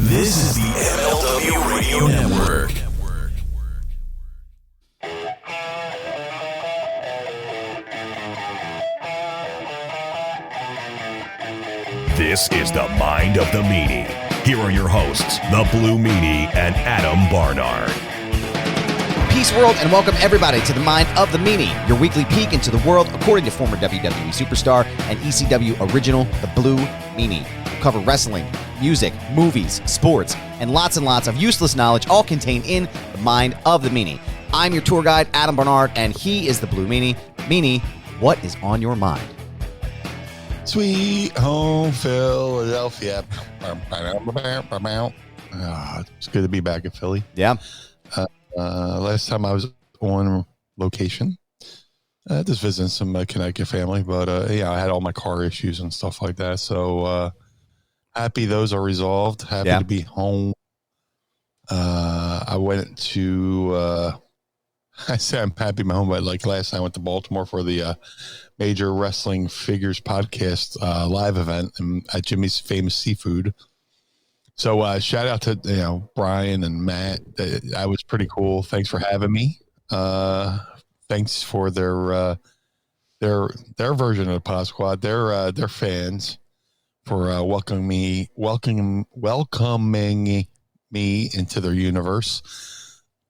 This is the MLW Radio Network. This is the Mind of the Meanie. Here are your hosts, the Blue Meanie and Adam Barnard. Peace world, and welcome everybody to the Mind of the Meanie, your weekly peek into the world according to former WWE superstar and ECW original, the Blue Meanie. We'll cover wrestling, music, movies, sports, and lots of useless knowledge, all contained in the Mind of the Meanie. I'm your tour guide, Adam Barnard, and he is the Blue Meanie. Meanie, what is on your mind? Sweet home Philadelphia. It's good to be back in Philly. Yeah. Last time I was on location, just visiting some Connecticut family, but I had all my car issues and stuff like that. So happy those are resolved. Happy to be home. I went to. I say I'm happy I'm home, but like last night I went to Baltimore for the Major Wrestling Figures podcast live event at Jimmy's Famous Seafood. So shout out to Brian and Matt. That was pretty cool. Thanks for having me. Thanks for their version of the Pod Squad. Their fans for welcoming me into their universe.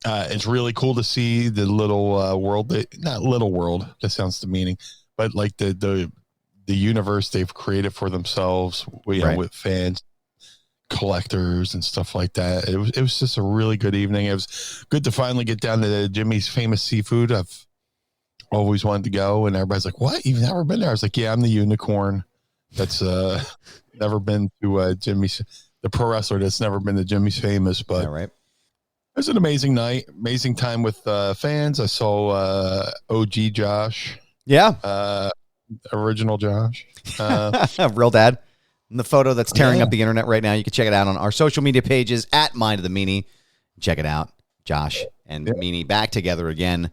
It's really cool to see the little world. Not little world. That sounds demeaning, but like the universe they've created for themselves. With fans, collectors, and stuff like that. It was just a really good evening. It was good to finally get down to Jimmy's Famous Seafood. I've always wanted to go, and everybody's like, "What? You've never been there?" I was like, "Yeah, I'm the unicorn that's never been to Jimmy's, the pro wrestler that's never been to Jimmy's Famous." But right. It was an amazing night, amazing time with fans. I saw OG Josh. Yeah. Original Josh. Real dad. And the photo that's tearing up the internet right now, you can check it out on our social media pages at Mind of the Meanie. Check it out. Josh and Meanie back together again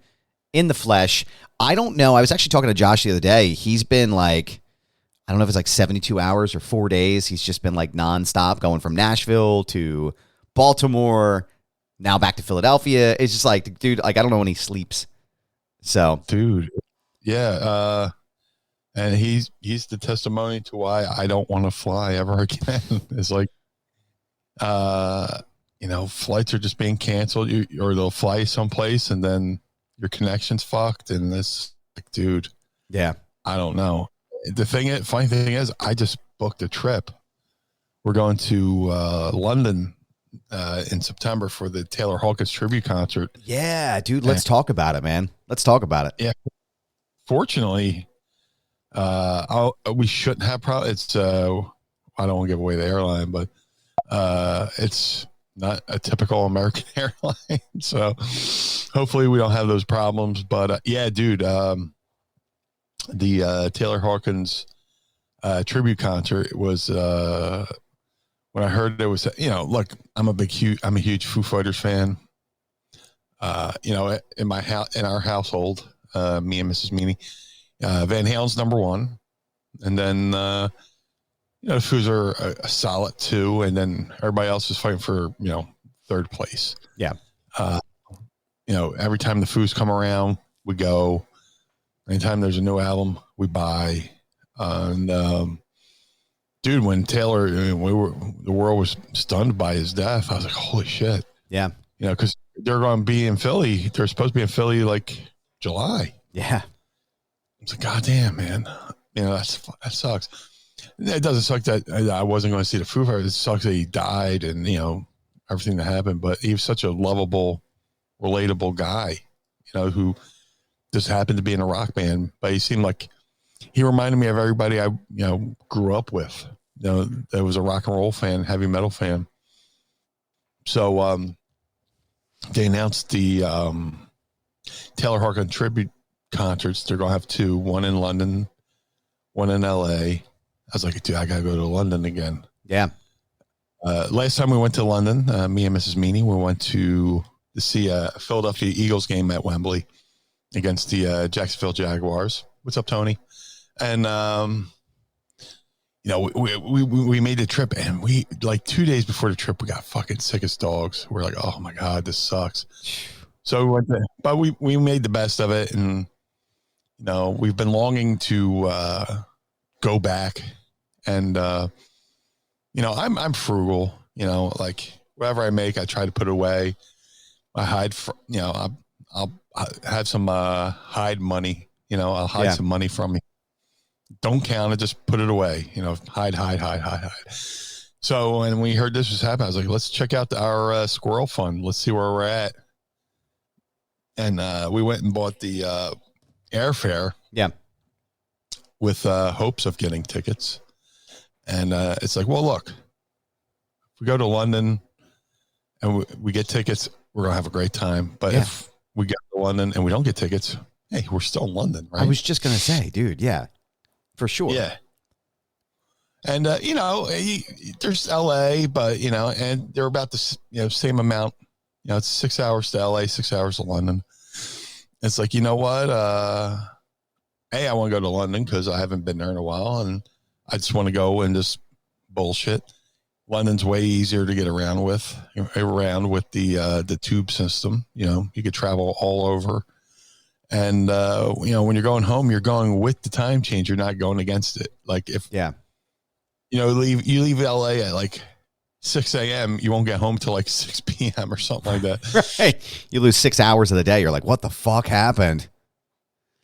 in the flesh. I don't know. I was actually talking to Josh the other day. He's been like, I don't know if it's like 72 hours or 4 days. He's just been like nonstop going from Nashville to Baltimore, now back to Philadelphia. It's just like, dude, like I don't know when he sleeps. So, dude, yeah, and he's the testimony to why I don't want to fly ever again. It's like, flights are just being canceled, or they'll fly you someplace and then your connection's fucked, and this, like, dude, yeah, I don't know. Funny thing is, I just booked a trip. We're going to London. In September for the Taylor Hawkins tribute concert. Yeah, dude, let's talk about it, man. Let's talk about it. Yeah. Fortunately, we shouldn't have it's I don't want to give away the airline, but it's not a typical American airline. So hopefully we don't have those problems. But yeah, dude, the Taylor Hawkins tribute concert was when I heard it was, look, I'm a huge Foo Fighters fan. In our household, me and Mrs. Meanie, Van Halen's number one, and then the Foos are a solid 2, and then everybody else is fighting for third place. Yeah. Every time the Foos come around, we go. Anytime there's a new album, we buy. And dude, when Taylor, the world was stunned by his death, I was like, holy shit. Yeah. Because they're going to be in Philly. They're supposed to be in Philly like July. Yeah. It's like, God damn, man. That sucks. It doesn't suck that I wasn't going to see the Foo Fighters. It sucks that he died and, everything that happened. But he was such a lovable, relatable guy, who just happened to be in a rock band. But he seemed like, he reminded me of everybody I, grew up with. That was a rock and roll fan, heavy metal fan. So they announced the Taylor Hawkins tribute concerts. They're going to have 2, one in London, one in LA. I was like, dude, I got to go to London again. Yeah. Last time we went to London, me and Mrs. Meanie, we went to see a Philadelphia Eagles game at Wembley against the Jacksonville Jaguars. What's up, Tony? And we made the trip, and we like 2 days before the trip, we got fucking sick as dogs. We're like, oh my God, this sucks. So we went there, but we made the best of it. And, we've been longing to go back. And, I'm frugal, like whatever I make, I try to put away. I hide, I'll have some hide money, I'll hide some money from me. Don't count it, just put it away, hide. So when we heard this was happening, I was like, let's check out our squirrel fund. Let's see where we're at. And we went and bought the airfare. Yeah. With hopes of getting tickets. And it's like, well, look, if we go to London and we get tickets, we're going to have a great time. But if we get to London and we don't get tickets, hey, we're still in London, right? I was just going to say, dude, yeah, for sure. Yeah. And, there's LA, but, and they're about the same amount. It's 6 hours to LA, 6 hours to London. It's like, you know what? Hey, I want to go to London because I haven't been there in a while, and I just want to go and just bullshit. London's way easier to get around with the tube system. You could travel all over. And, when you're going home, you're going with the time change. You're not going against it. Like if, you leave LA at like 6 a.m., you won't get home till like 6 p.m. or something like that. Right. You lose 6 hours of the day. You're like, what the fuck happened?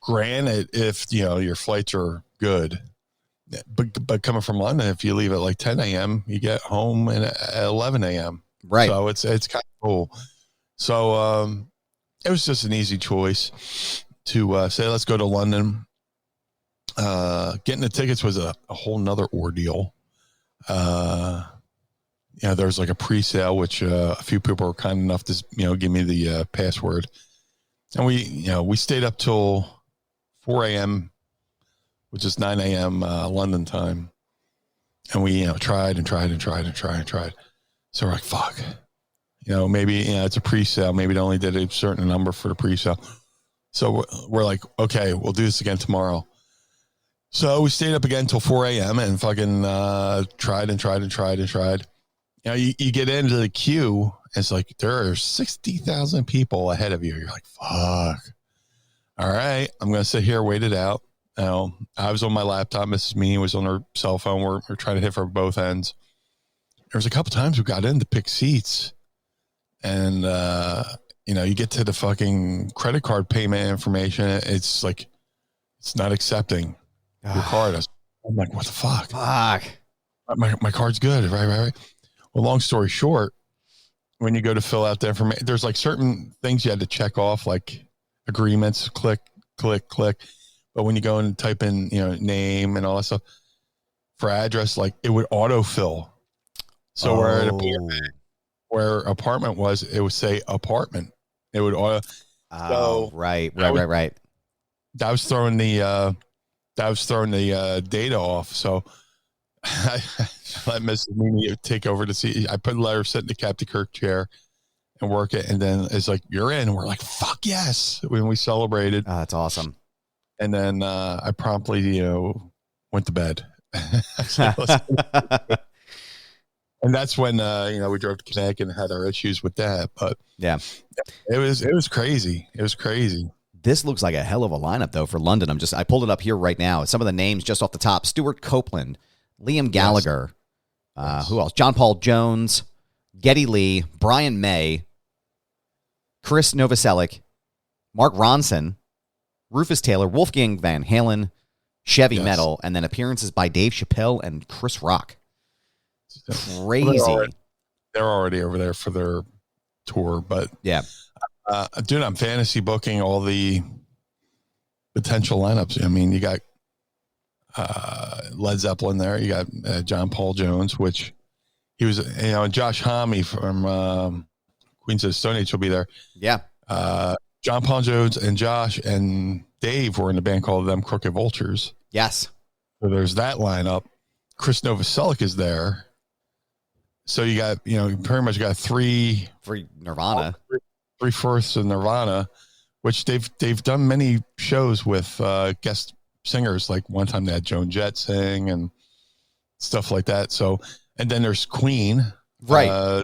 Granted, if, your flights are good. But coming from London, if you leave at like 10 a.m., you get home at 11 a.m. Right. So it's kind of cool. So it was just an easy choice to say, let's go to London. Getting the tickets was a whole nother ordeal. There's like a pre-sale, which a few people were kind enough to, give me the password. And we stayed up till 4 a.m., which is 9 a.m. London time. And we, tried. So we're like, fuck, maybe, it's a pre-sale. Maybe they only did a certain number for the pre-sale. So we're like, okay, we'll do this again tomorrow. So we stayed up again till 4 a.m. and fucking tried. You get into the queue, and it's like, there are 60,000 people ahead of you. You're like, fuck. All right, I'm going to sit here, wait it out. I was on my laptop. Mrs. Meanie was on her cell phone. We're trying to hit for both ends. There was a couple times we got in to pick seats, and you get to the fucking credit card payment information. It's like, it's not accepting your card. I'm like, what the fuck? Fuck. My card's good. Right. Well, long story short, when you go to fill out the information, there's like certain things you had to check off, like agreements, click. But when you go and type in, name and all that stuff for address, like it would autofill. So where apartment was, it would say apartment. It would auto. Oh, so right. That was throwing the data off. So I let Mrs. Meanie take over to see. I put a letter, sit in the Captain Kirk chair and work it. And then it's like, you're in. And we're like, fuck yes. When we celebrated. Oh, that's awesome. And then I promptly, went to bed. And that's when, we drove to Connecticut and had our issues with that. But yeah, it was crazy. It was crazy. This looks like a hell of a lineup, though, for London. I pulled it up here right now. Some of the names just off the top: Stuart Copeland, Liam Gallagher, who else? John Paul Jones, Geddy Lee, Brian May, Chris Novoselic, Mark Ronson, Rufus Taylor, Wolfgang Van Halen, Chevy Metal, and then appearances by Dave Chappelle and Chris Rock. Crazy. Well, they're already over there for their tour, but yeah. Dude, I'm fantasy booking all the potential lineups. I mean, you got Led Zeppelin there. You got John Paul Jones, which he was, and Josh Homme from Queens of the Stone Age will be there. Yeah. John Paul Jones and Josh and Dave were in a band called Them Crooked Vultures. Yes. So there's that lineup. Chris Novoselic is there. So you got, you pretty much got three Nirvana. Three-fourths of Nirvana, which they've done many shows with guest singers. Like one time they had Joan Jett sing, and stuff like that. So, and then there's Queen. Right.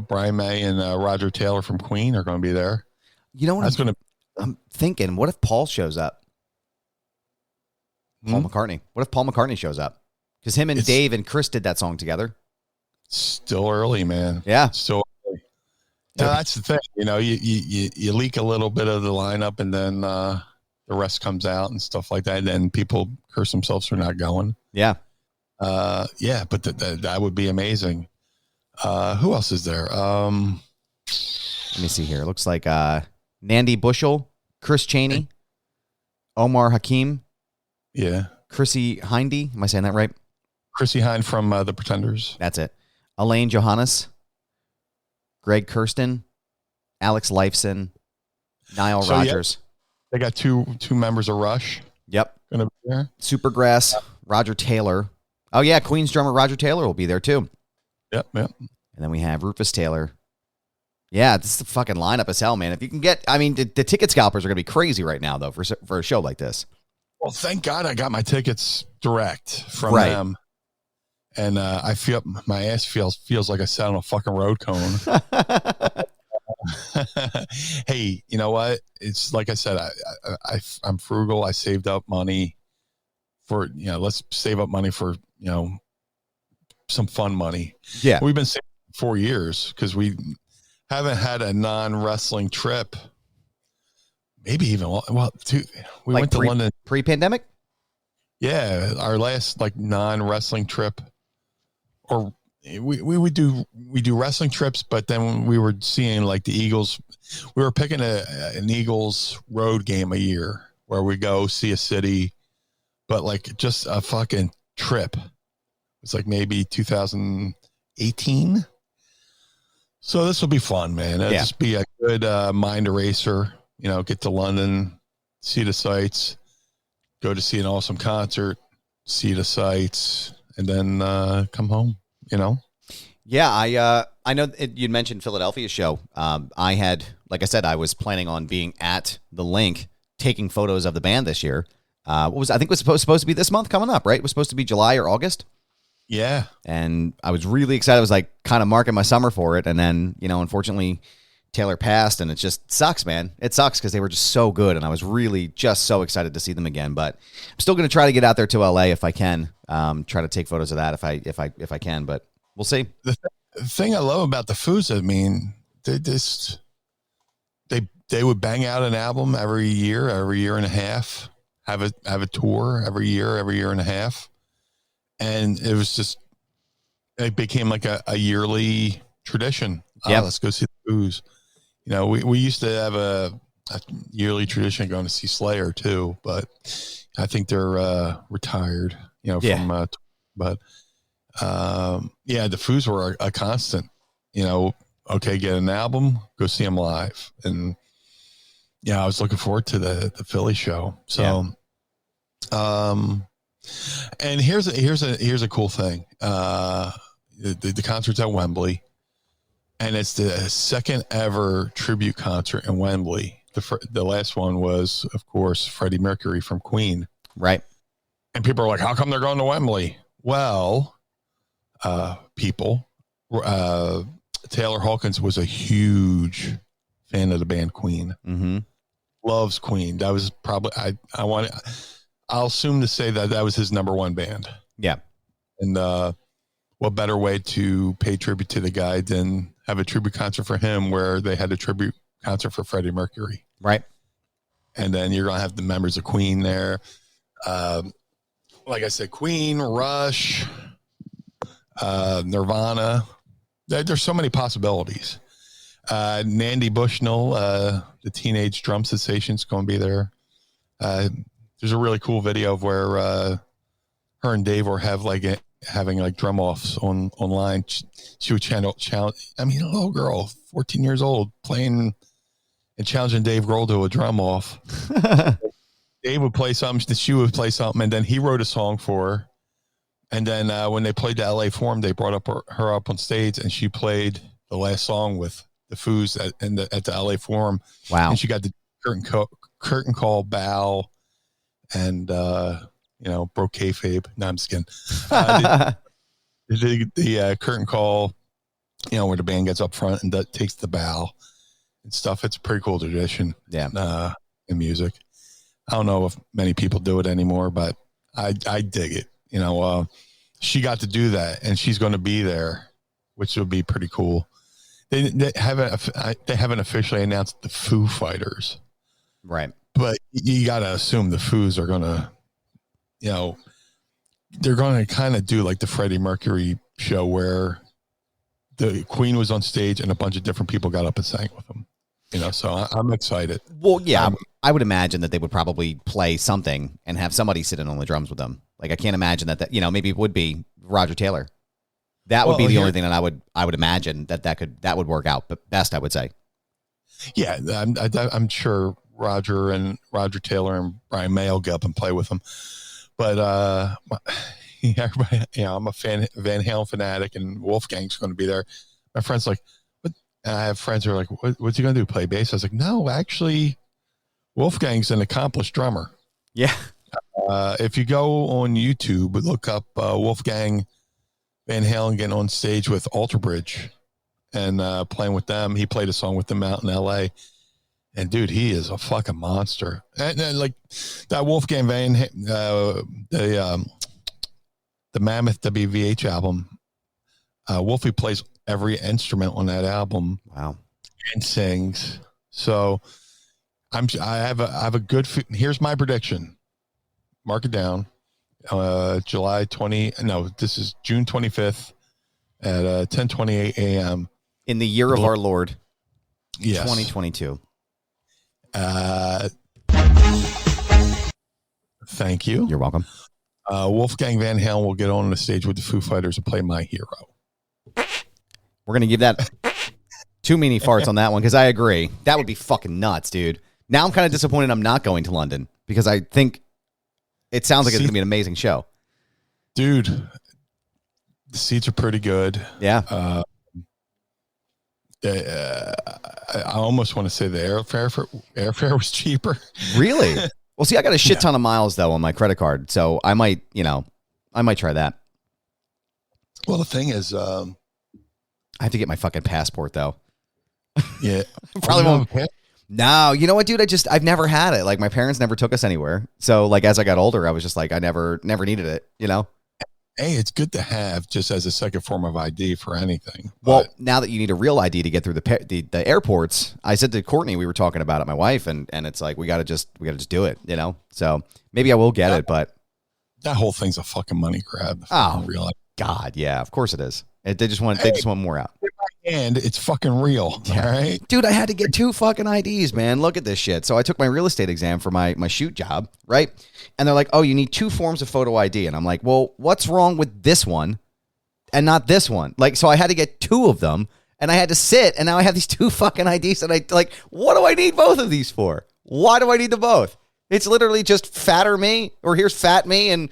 Brian May and Roger Taylor from Queen are going to be there. You know what I'm thinking? What if Paul shows up? Paul McCartney. What if Paul McCartney shows up? Because him and Dave and Chris did that song together. Still early, man. Yeah. Still early. Now, that's the thing. You leak a little bit of the lineup, and then the rest comes out and stuff like that. And then people curse themselves for not going. Yeah. But that would be amazing. Who else is there? Let me see here. It looks like Nandy Bushell, Chris Chaney, Omar Hakim. Yeah. Chrissy Hindy. Am I saying that right? Chrissy Hind from The Pretenders. That's it. Elaine Johannes, Greg Kirsten, Alex Lifeson, Niall Rogers. Yeah, they got two members of Rush. Yep. Gonna be there. Supergrass, Roger Taylor. Oh yeah, Queen's drummer Roger Taylor will be there too. Yep. And then we have Rufus Taylor. Yeah, this is the fucking lineup as hell, man. If you can get, the ticket scalpers are gonna be crazy right now though for a show like this. Well, thank God I got my tickets direct from them. And I feel my ass feels like I sat on a fucking road cone. Hey, you know what? It's like I said, I'm frugal. I saved up money for, let's save up money for, some fun money. Yeah. We've been saving for 4 years because we haven't had a non-wrestling trip. Maybe even, we went to London. Pre-pandemic? Yeah. Our last non-wrestling trip. Or we would do wrestling trips, but then when we were seeing the Eagles, we were picking an Eagles road game a year where we go see a city, but just a fucking trip. It's maybe 2018. So this will be fun, man. It'll just be a good mind eraser. Get to London, see the sights, go to see an awesome concert, see the sights. And then come home, Yeah, I know you'd mentioned Philadelphia's show. I had, like I said, I was planning on being at the Link, taking photos of the band this year. I think it was supposed to be this month coming up, right? It was supposed to be July or August. Yeah. And I was really excited. I was kind of marking my summer for it. And then, unfortunately, Taylor passed, and it just sucks, man. It sucks because they were just so good, and I was really just so excited to see them again. But I'm still going to try to get out there to LA if I can. Try to take photos of that if I can, but we'll see. The thing I love about the Foos, they would bang out an album every year and a half, have a tour every year and a half, and it became a yearly tradition. Yeah, let's go see the Foos. We used to have a yearly tradition going to see Slayer too, but I think they're retired, from, but the Foos were a constant, okay, get an album, go see them live. And I was looking forward to the Philly show. So, and here's a cool thing. The concert's at Wembley. And it's the second ever tribute concert in Wembley. The last one was, of course, Freddie Mercury from Queen. Right. And people are like, how come they're going to Wembley? Well, Taylor Hawkins was a huge fan of the band Queen. Mm-hmm. Loves Queen. That was probably, I'll assume to say that was his number one band. Yeah. And what better way to pay tribute to the guy than have a tribute concert for him where they had a tribute concert for Freddie Mercury. Right. And then you're going to have the members of Queen there. Like I said, Queen, Rush, Nirvana. There's so many possibilities. Nandy Bushnell, the teenage drum sensation's going to be there. There's a really cool video of where her and Dave were having drum offs online. She would challenge. A little girl, 14 years old, playing and challenging Dave Grohl to a drum off. Dave would play something, she would play something, and then he wrote a song for her. And then when they played the LA Forum, they brought up her up on stage, and she played the last song with the Foos at the LA Forum. Wow! And she got the curtain call bow, and broke kayfabe. No, I'm just kidding. The curtain call, where the band gets up front and takes the bow and stuff. It's a pretty cool tradition. Yeah. In music. I don't know if many people do it anymore, but I dig it. She got to do that, and she's going to be there, which would be pretty cool. They haven't officially announced the Foo Fighters, right? But you got to assume the Foos are going to, they're going to kind of do like the Freddie Mercury show where the Queen was on stage and a bunch of different people got up and sang with them. So I'm excited. Well, yeah, I would imagine that they would probably play something and have somebody sit in on the drums with them. Like, I can't imagine that maybe it would be Roger Taylor. That would be the only thing that I would imagine that would work out. But best, I would say. Yeah, I'm sure Roger Taylor and Brian May will get up and play with them. But everybody, I'm a Van Halen fanatic, and Wolfgang's going to be there. My friend's like, "What?" And I have friends who are like, "What's he going to do? Play bass?" I was like, "No, actually, Wolfgang's an accomplished drummer." Yeah. If you go on YouTube, look up Wolfgang Van Halen getting on stage with Alter Bridge and playing with them. He played a song with them out in L.A. And dude, he is a fucking monster. And like that Wolfgang Van, the Mammoth WVH album, Wolfie plays every instrument on that album. Wow. And sings. So I have a good. Here's my prediction. Mark it down. July 20. No, this is June 25th at 10:28 a.m. in the year of our Lord. Yes. 2022. Thank you. You're welcome. Wolfgang Van Halen will get on the stage with the Foo Fighters and play My Hero. We're going to give that 2 meanie farts on that one because I agree. That would be fucking nuts, dude. Now I'm kind of disappointed I'm not going to London because I think it sounds like it's going to be an amazing show. Dude, the seats are pretty good. Yeah. I almost want to say the airfare was cheaper. Really? Well, see, I got a shit ton of miles though on my credit card, so I might try that. Well, the thing is, I have to get my fucking passport though. Yeah, probably won't. No, you know what, dude? I've never had it. Like, my parents never took us anywhere, so like as I got older, I was just like, I never needed it. Hey, it's good to have just as a second form of ID for anything. Well, now that you need a real ID to get through the airports, I said to Courtney, we were talking about it, my wife, and it's like we gotta just do it, So maybe I will get it, but that whole thing's a fucking money grab. Oh, real God, yeah, of course it is. They just want more out. And it's fucking real, all right? Dude, I had to get 2 fucking IDs, man. Look at this shit. So I took my real estate exam for my shoot job, right? And they're like, oh, you need 2 forms of photo ID. And I'm like, well, what's wrong with this one and not this one? Like, so I had to get 2 of them, and I had to sit, and now I have these 2 fucking IDs, and what do I need both of these for? Why do I need them both? It's literally just fatter me, or here's fat me and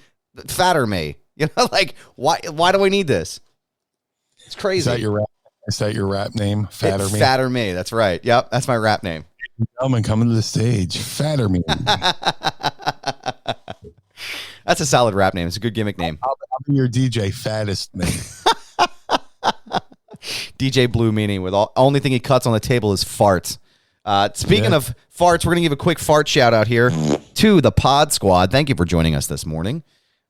fatter me. Why do I need this? It's crazy. Is that your rap name? Fatter Me? Fatter Me. That's right. Yep. That's my rap name. Gentlemen, coming to the stage. Fatter Me. That's a solid rap name. It's a good gimmick name. I'll be your DJ, Fattest Me. DJ Blue Meanie with only thing he cuts on the table is farts. Speaking of farts, we're going to give a quick fart shout out here to the Pod Squad. Thank you for joining us this morning.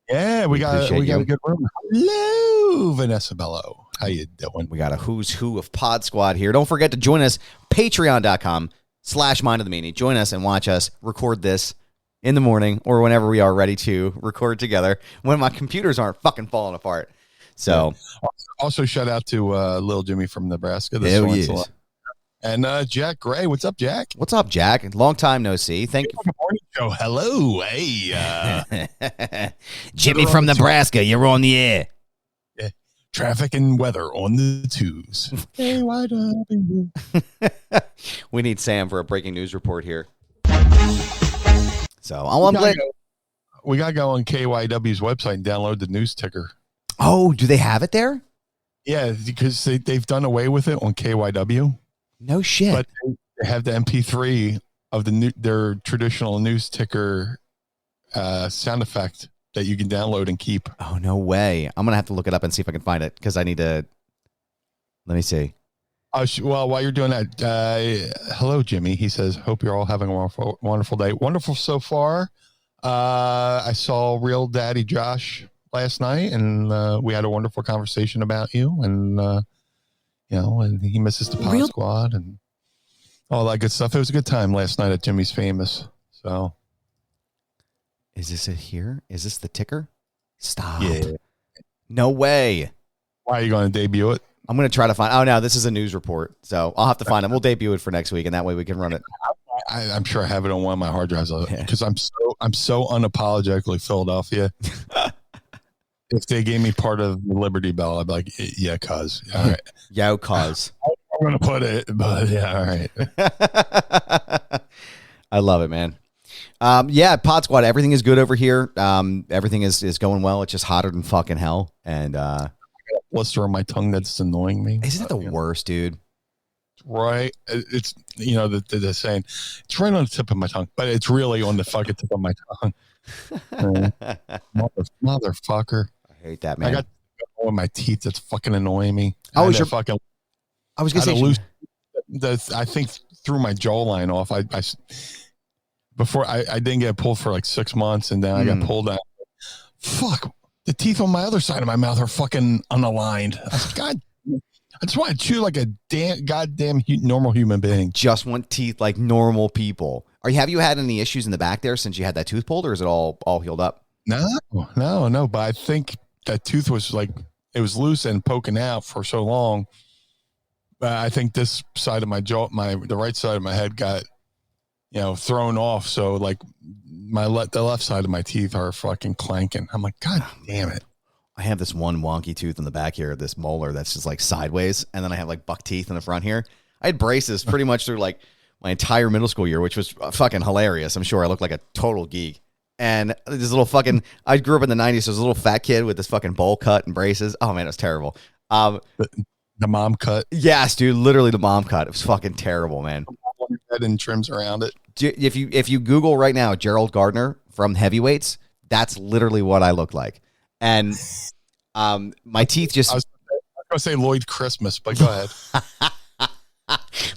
Yeah, we got a good room. Hello, Vanessa Bello. How you doing? We got a who's who of Pod Squad here. Don't forget to join us, patreon.com/Mind of the Meanie. Join us and watch us record this in the morning or whenever we are ready to record together when my computers aren't fucking falling apart. So, also shout out to Lil Jimmy from Nebraska. And Jack Gray. What's up, Jack? What's up, Jack? Long time no see. Thank you. Good morning show. Hello. Hey. Jimmy from Nebraska. You're on the air. Yeah. Traffic and weather on the twos. Hey, why we need Sam for a breaking news report here. So we gotta go on KYW's website and download the news ticker. Oh, do they have it there? Yeah, because they've done away with it on KYW. No shit. But they have the MP3 of their traditional news ticker sound effect that you can download and keep. Oh, no way. I'm going to have to look it up and see if I can find it because I need to. Let me see. Well, while you're doing that, hello, Jimmy. He says, hope you're all having a wonderful, wonderful day. Wonderful so far. I saw Real Daddy Josh last night, and we had a wonderful conversation about you. And, and he misses the Pod Squad and all that good stuff. It was a good time last night at Jimmy's Famous. So. Is this it here? Is this the ticker? Stop. Yeah. No way. Why are you going to debut it? I'm going to try to find. Oh, no, this is a news report. So I'll have to find it. We'll debut it for next week, and that way we can run it. I'm sure I have it on one of my hard drives because I'm so unapologetically Philadelphia. If they gave me part of the Liberty Bell, I'd be like, yeah, cuz. All right. Yo, cuz. I'm going to put it, but yeah, all right. I love it, man. Pod Squad, everything is good over here. Everything is going well. It's just hotter than fucking hell. And I got a blister on my tongue that's annoying me. Isn't it the worst, dude? Right. It's, the saying, it's right on the tip of my tongue, but it's really on the fucking tip of my tongue. Motherfucker. I hate that, man. I got with my teeth that's fucking annoying me. I was going to say, lose I think threw my jawline off. Before I didn't get pulled for like 6 months, and then I got pulled out. Fuck, the teeth on my other side of my mouth are fucking unaligned. God, I just want to chew like a goddamn normal human being. Just want teeth like normal people. Have you had any issues in the back there since you had that tooth pulled, or is it all healed up? No. But I think that tooth was it was loose and poking out for so long. But I think this side of my jaw, the right side of my head got, thrown off. So like the left side of my teeth are fucking clanking. I'm like, God damn it. I have this one wonky tooth in the back here, this molar that's just like sideways. And then I have like buck teeth in the front here. I had braces pretty much through like my entire middle school year, which was fucking hilarious. I'm sure I looked like a total geek. And this little fucking, I grew up in the 90s. So I was a little fat kid with this fucking bowl cut and braces. Oh man, it was terrible. The mom cut. Yes, dude, literally the mom cut. It was fucking terrible, man. And trims around it. If you Google right now Gerald Gardner from Heavyweights, that's literally what I look like. And my teeth just. I was going to say Lloyd Christmas, but go ahead.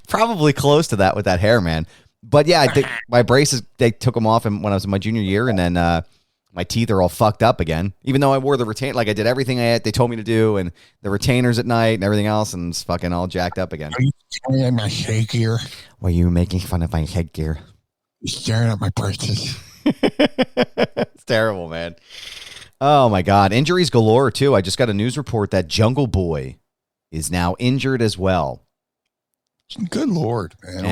Probably close to that with that hair, man. But yeah, I think my braces, they took them off when I was in my junior year, and then my teeth are all fucked up again. Even though I wore the retainer, like I did everything they told me to do, and the retainers at night and everything else, and it's fucking all jacked up again. Are you staring at my headgear? Were you making fun of my headgear? You're staring at my braces. It's terrible, man. Oh my God. Injuries galore too. I just got a news report that Jungle Boy is now injured as well. Good Lord, man.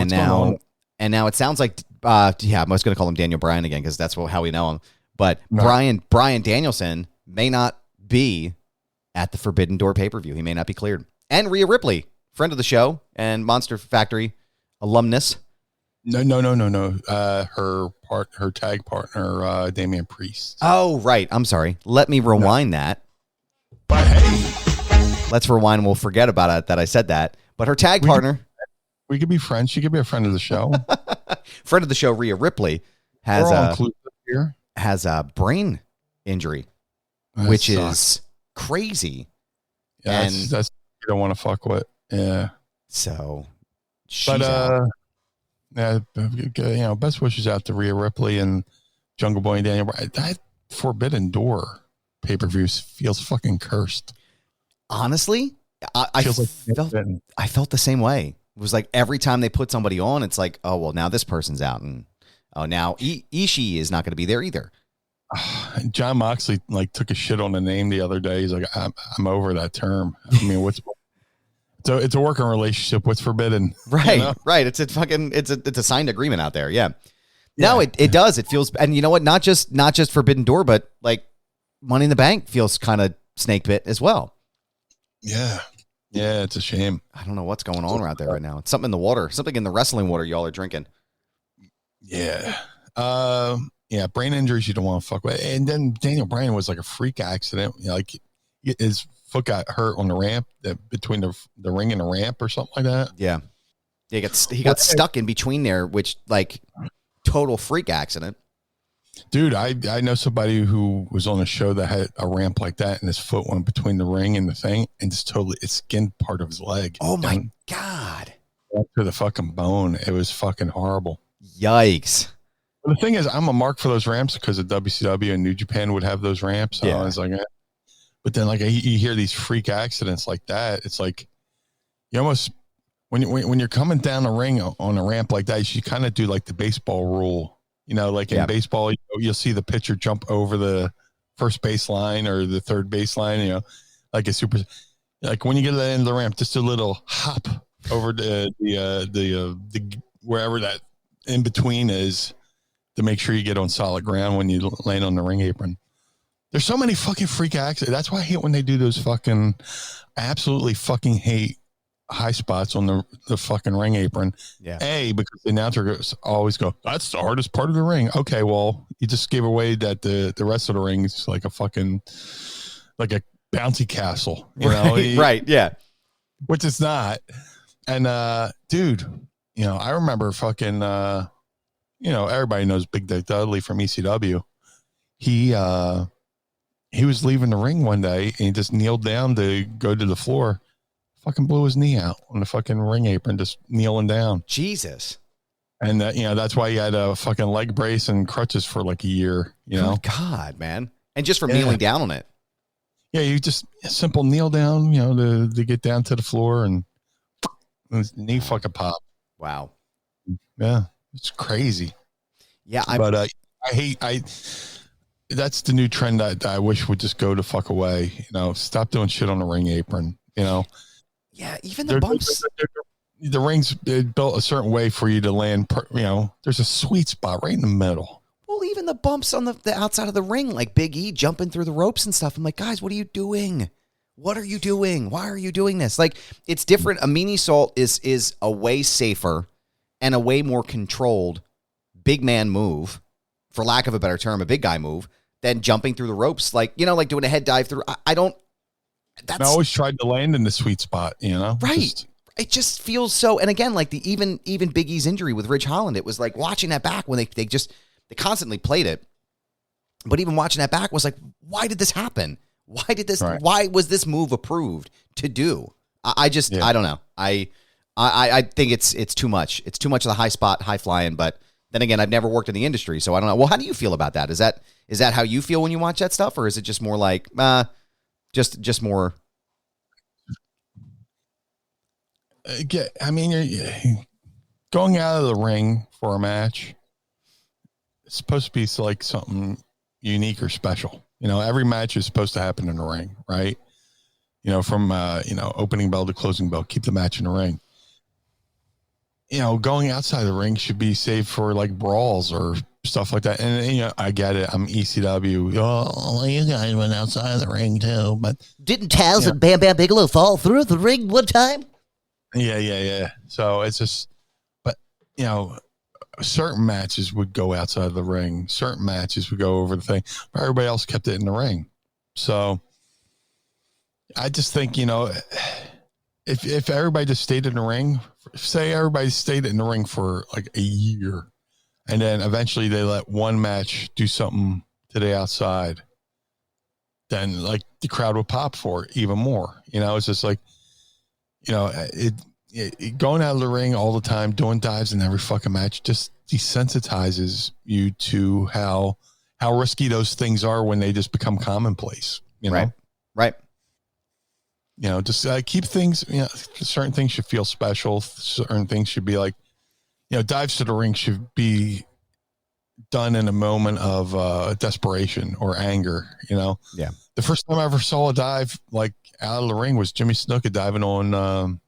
And now it sounds like, I'm just going to call him Daniel Bryan again because that's how we know him. But no. Bryan Danielson may not be at the Forbidden Door pay-per-view. He may not be cleared. And Rhea Ripley, friend of the show and Monster Factory alumnus. No. Her tag partner, Damian Priest. Oh, right. I'm sorry. Let me rewind that. But hey, let's rewind and we'll forget about it that I said that. But her tag partner. We could be friends. She could be a friend of the show. Friend of the show, Rhea Ripley, has a brain injury, which is crazy. Yeah, and that's you don't want to fuck with. Yeah. So, best wishes out to Rhea Ripley and Jungle Boy and Daniel Bryan. That Forbidden Door pay-per-view feels fucking cursed. Honestly, I felt the same way. It was like every time they put somebody on, it's like, oh, well, now this person's out. And now Ishii is not going to be there either. John Moxley took a shit on the name the other day. He's like, I'm over that term. I mean, it's a working relationship. What's forbidden? Right, right. It's a signed agreement out there. Yeah. No, it does. It feels, and you know what? Not just Forbidden Door, but like Money in the Bank feels kind of snake bit as well. Yeah. Yeah, it's a shame. I don't know what's going on out there right now. It's something in the water, something in the wrestling water y'all are drinking. Yeah. Brain injuries you don't want to fuck with. And then Daniel Bryan was like a freak accident. His foot got hurt on the ramp between the ring and the ramp or something like that. Yeah. He got stuck in between there, which total freak accident. Dude, I know somebody who was on a show that had a ramp like that, and his foot went between the ring and the thing, and just totally it skinned part of his leg. Oh my God. To the fucking bone. It was fucking horrible. Yikes. But the thing is, I'm a mark for those ramps because of WCW and New Japan would have those ramps. So I was like, but then like you hear these freak accidents like that. It's like you almost when you're coming down the ring on a ramp like that, you should kind of do like the baseball rule. Like in baseball, you'll see the pitcher jump over the first baseline or the third baseline. Like a super, like when you get to the end of the ramp, just a little hop over the wherever that in between is to make sure you get on solid ground when you land on the ring apron. There's so many fucking freak accidents. That's why I hate when they do those fucking. I absolutely fucking hate high spots on the fucking ring apron. Yeah. Because the announcer always go, that's the hardest part of the ring. Okay, well, you just gave away that the rest of the ring is like a fucking like a bouncy castle. Right, yeah. Which it's not. And dude, I remember fucking everybody knows Big Dick Dudley from ECW. He was leaving the ring one day and he just kneeled down to go to the floor. Fucking blew his knee out on the fucking ring apron, just kneeling down. Jesus. And that's why he had a fucking leg brace and crutches for like a year. Oh God, man! And just from kneeling down on it. Yeah, you just a simple kneel down, to get down to the floor and his knee fucking pop. Wow. Yeah, it's crazy. Yeah, but I hate that's the new trend that I wish would just go the fuck away. Stop doing shit on the ring apron. Yeah, even the bumps. The ring's built a certain way for you to land. There's a sweet spot right in the middle. Well, even the bumps on the outside of the ring, like Big E jumping through the ropes and stuff. I'm like, guys, what are you doing? What are you doing? Why are you doing this? Like, it's different. A meaniesault is a way safer and a way more controlled big man move, for lack of a better term, a big guy move, than jumping through the ropes. Like, like doing a head dive through. I always tried to land in the sweet spot, Right. It just feels so. And again, like even Big E's injury with Ridge Holland, it was like watching that back when they constantly played it. But even watching that back was like, why did this happen? Why was this move approved to do? I don't know. I think it's too much. It's too much of the high spot, high flying. But then again, I've never worked in the industry, so I don't know. Well, how do you feel about that? Is that how you feel when you watch that stuff? Or is it just more like, just more? You're going out of the ring for a match. It's supposed to be like something unique or special. Every match is supposed to happen in the ring, right? From opening bell to closing bell, keep the match in the ring. Going outside the ring should be saved for like brawls or stuff like that. And I get it. I'm ECW. Oh, you guys went outside the ring too, but didn't Taz and Bam Bam Bigelow fall through the ring one time? Yeah. So it's just, but certain matches would go outside the ring. Certain matches would go over the thing, but everybody else kept it in the ring. So I just think, if everybody just stayed in the ring, say everybody stayed in the ring for like a year, and then eventually they let one match do something to the outside, then like the crowd would pop for it even more. It's just like, it going out of the ring all the time, doing dives in every fucking match just desensitizes you to how risky those things are when they just become commonplace, Right. Just keep things, certain things should feel special. Certain things should be like, dives to the ring should be done in a moment of desperation or anger, Yeah. The first time I ever saw a dive like out of the ring was Jimmy Snuka diving on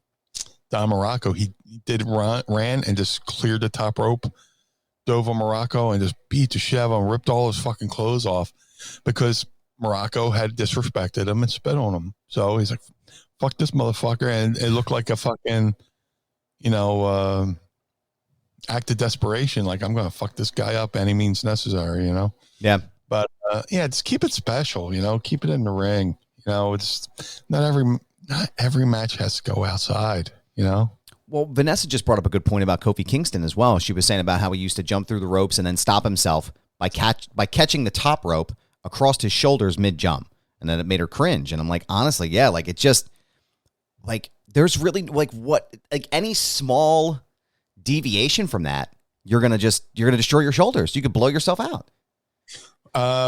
Don Morocco. He ran and just cleared the top rope, dove on Morocco and just beat the shit out of him, ripped all his fucking clothes off because Morocco had disrespected him and spit on him. So he's like, fuck this motherfucker. And it looked like a fucking, act of desperation. Like, I'm going to fuck this guy up any means necessary, Yeah. But just keep it special, keep it in the ring. It's not every match has to go outside, Well, Vanessa just brought up a good point about Kofi Kingston as well. She was saying about how he used to jump through the ropes and then stop himself by catching the top rope across his shoulders mid-jump. And then it made her cringe. And I'm like, honestly, yeah, like it just, like, there's really, like, what, like, any small deviation from that, you're going to destroy your shoulders. You could blow yourself out.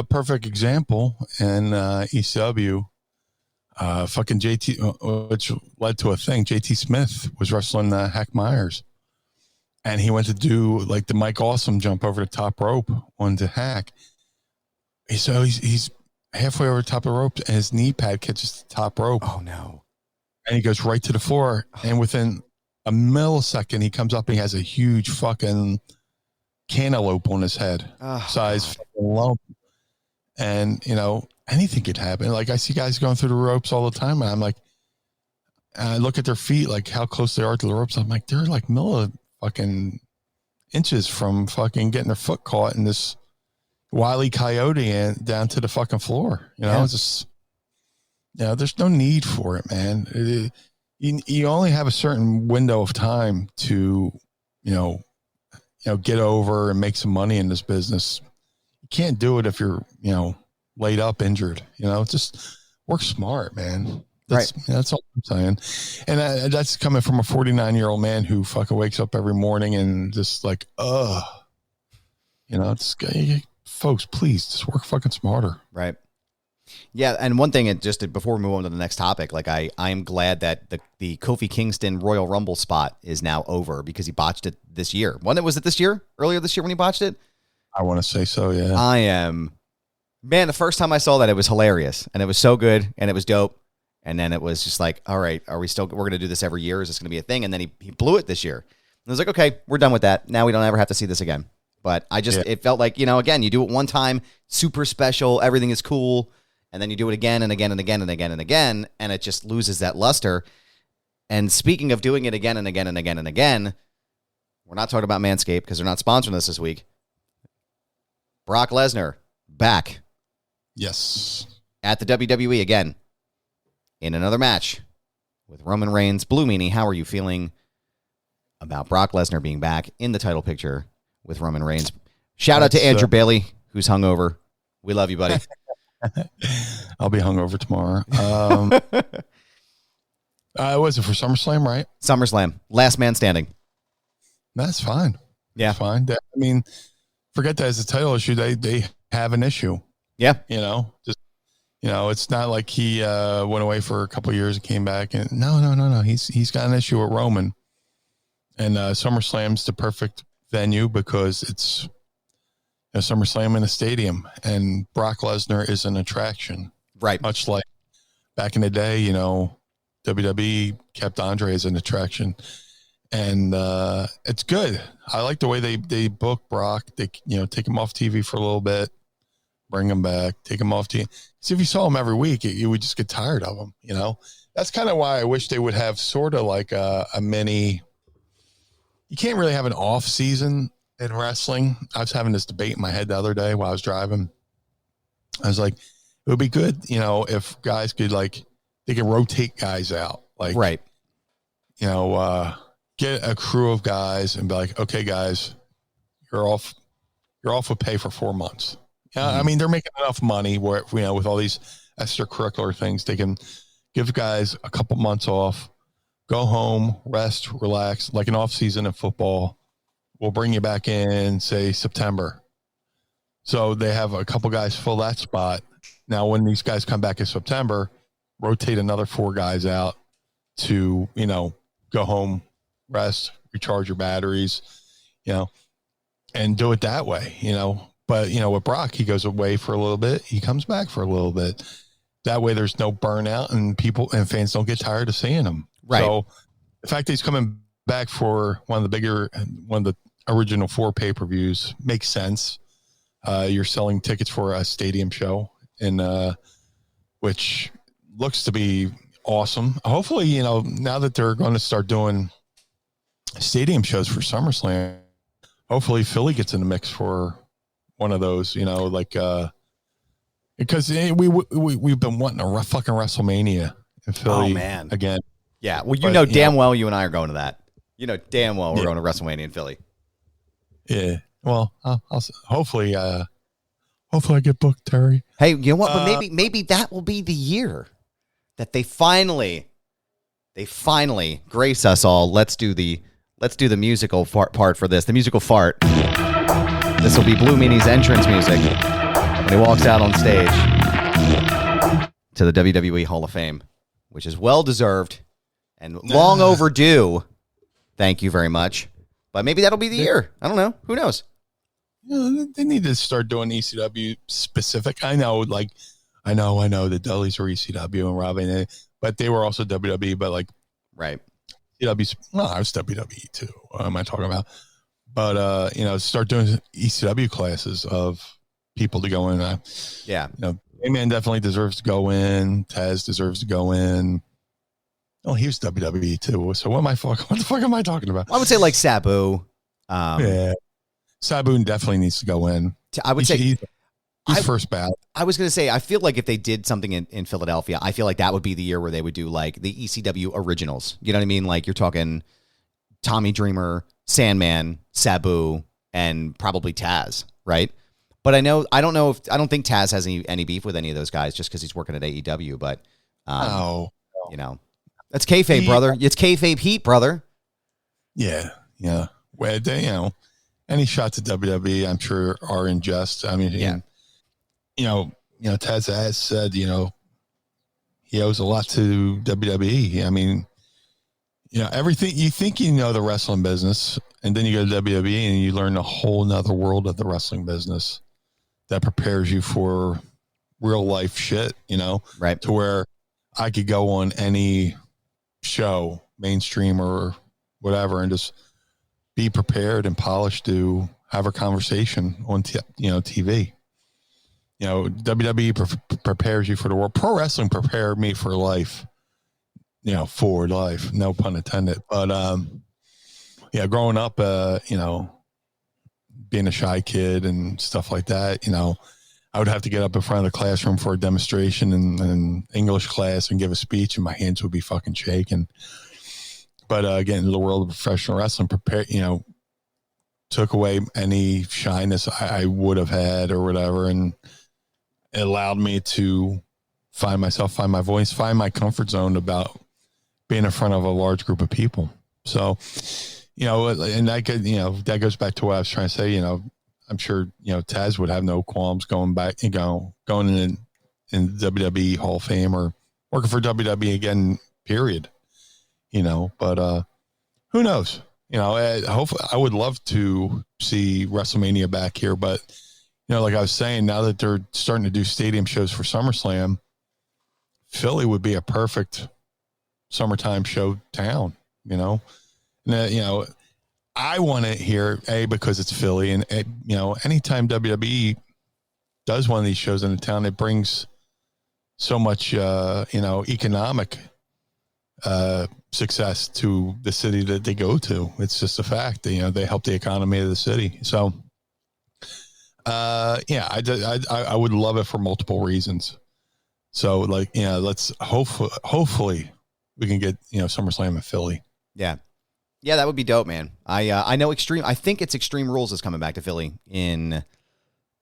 Perfect example in ECW. Fucking JT, which led to a thing. JT Smith was wrestling Hack Myers, and he went to do like the Mike Awesome jump over the top rope onto Hack. So he's halfway over the top of the rope, and his knee pad catches the top rope. Oh no! And he goes right to the floor, and within a millisecond, he comes up and he has a huge fucking cantaloupe on his head, size fucking lump. And anything could happen. Like I see guys going through the ropes all the time, and I'm like, I look at their feet, like how close they are to the ropes. I'm like, they're like fucking inches from fucking getting their foot caught in this Wile E. Coyote and down to the fucking floor. It's just, there's no need for it, man. You only have a certain window of time to, get over and make some money in this business. You can't do it if you're, laid up injured. Just work smart, man. That's all I'm saying. And that's coming from a 49-year-old man who fucking wakes up every morning and just like, it's folks, please just work fucking smarter. Right. Yeah. And one thing, before we move on to the next topic, like I am glad that the Kofi Kingston Royal Rumble spot is now over because he botched it this year. Was it this year? Earlier this year when he botched it? I want to say so. Yeah. Man, the first time I saw that, it was hilarious and it was so good and it was dope. And then it was just like, all right, we're going to do this every year? Is this going to be a thing? And then he blew it this year. And I was like, okay, we're done with that. Now we don't ever have to see this again. But it felt like, again, you do it one time, super special, everything is cool. And then you do it again and again and again and again and again. And it just loses that luster. And speaking of doing it again and again and again and again, we're not talking about Manscaped because they're not sponsoring us this week. Brock Lesnar back. Yes. At the WWE again. In another match with Roman Reigns. Blue Meanie, how are you feeling about Brock Lesnar being back in the title picture with Roman Reigns? Shout out to Andrew Bailey, who's hungover. We love you, buddy. I'll be hungover tomorrow. Was it for SummerSlam, right? SummerSlam. Last man standing. That's fine. Yeah. That's fine. I mean, forget that as a title issue. They have an issue. Yeah. It's not like he went away for a couple of years and came back. And no. He's got an issue with Roman. And SummerSlam's the perfect venue because it's SummerSlam in a stadium, and Brock Lesnar is an attraction. Right. Much like back in the day, WWE kept Andre as an attraction. And it's good. I like the way they book Brock. They take him off TV for a little bit, bring him back, take him off TV. See, if you saw him every week, you would just get tired of him. That's kind of why I wish they would have sort of like a mini. You can't really have an off season in wrestling. I was having this debate in my head the other day while I was driving. I was like, it would be good, if guys could they could rotate guys out, right. Get a crew of guys and be like, okay, guys, you're off with pay for 4 months. Yeah. I mean, they're making enough money where, with all these extracurricular things, they can give guys a couple months off, go home, rest, relax, like an off season in football. We'll bring you back in, say September. So they have a couple guys fill that spot. Now, when these guys come back in September, rotate another 4 guys out to, go home, rest, recharge your batteries, and do it that way, But, with Brock, he goes away for a little bit. He comes back for a little bit. That way there's no burnout and people and fans don't get tired of seeing him. Right. So the fact that he's coming back for one of the original 4 pay-per-views makes sense. You're selling tickets for a stadium show, and which looks to be awesome. Hopefully, now that they're going to start doing stadium shows for SummerSlam, hopefully Philly gets in the mix for one of those, because we've been wanting a fucking WrestleMania in Philly again. Yeah. Well, damn well you and I are going to that. Damn well we're going to WrestleMania in Philly. Yeah. Well, I'll hopefully Hopefully I get booked, Terry. Hey, you know what? But maybe that will be the year that they finally grace us all. Let's do the musical part for this. The musical fart. This will be Blue Meanie's entrance music when he walks out on stage to the WWE Hall of Fame, which is well deserved and long overdue. Thank you very much. But maybe that'll be the year. I don't know. Who knows? They need to start doing ECW specific. I know the Dudleys were ECW and Robin, but they were also WWE. But like, right? ECW. Well, I was WWE too. What am I talking about? But start doing ECW classes of people to go in. Yeah. A-Man definitely deserves to go in. Taz deserves to go in. Oh, he was WWE too. So what the fuck am I talking about? I would say like Sabu. Yeah. Sabu definitely needs to go in. I would say he's first ballot. I was going to say, I feel like if they did something in Philadelphia, I feel like that would be the year where they would do like the ECW originals. You know what I mean? Like you're talking Tommy Dreamer, Sandman, Sabu, and probably Taz, right? But I don't think Taz has any beef with any of those guys just because he's working at AEW. But that's kayfabe, brother. It's kayfabe heat, brother. Yeah. Well, any shots at WWE, I'm sure, are in jest. I mean, Taz has said, he owes a lot to WWE. I mean, everything you think the wrestling business, and then you go to WWE and you learn a whole nother world of the wrestling business that prepares you for real life shit, right? To where I could go on any show, mainstream or whatever, and just be prepared and polished to have a conversation on TV. WWE prepares you for the world. Pro wrestling prepared me for life. For life, no pun intended. But growing up, being a shy kid and stuff like that, I would have to get up in front of the classroom for a demonstration in English class and give a speech, and my hands would be fucking shaking. But again, the world of professional wrestling took away any shyness I would have had or whatever, and it allowed me to find myself, find my voice, find my comfort zone about being in front of a large group of people. So, and that goes back to what I was trying to say. I'm sure Taz would have no qualms going back, going in WWE Hall of Fame or working for WWE again. Period. But who knows? Hopefully, I would love to see WrestleMania back here, but like I was saying, now that they're starting to do stadium shows for SummerSlam, Philly would be a perfect summertime show town. And I want it here, because it's Philly, and anytime WWE does one of these shows in the town, it brings so much economic success to the city that they go to. It's just a fact. They help the economy of the city. So, I would love it for multiple reasons. So, let's hopefully we can get SummerSlam in Philly. Yeah, that would be dope, man. I know Extreme. I think it's Extreme Rules is coming back to Philly in.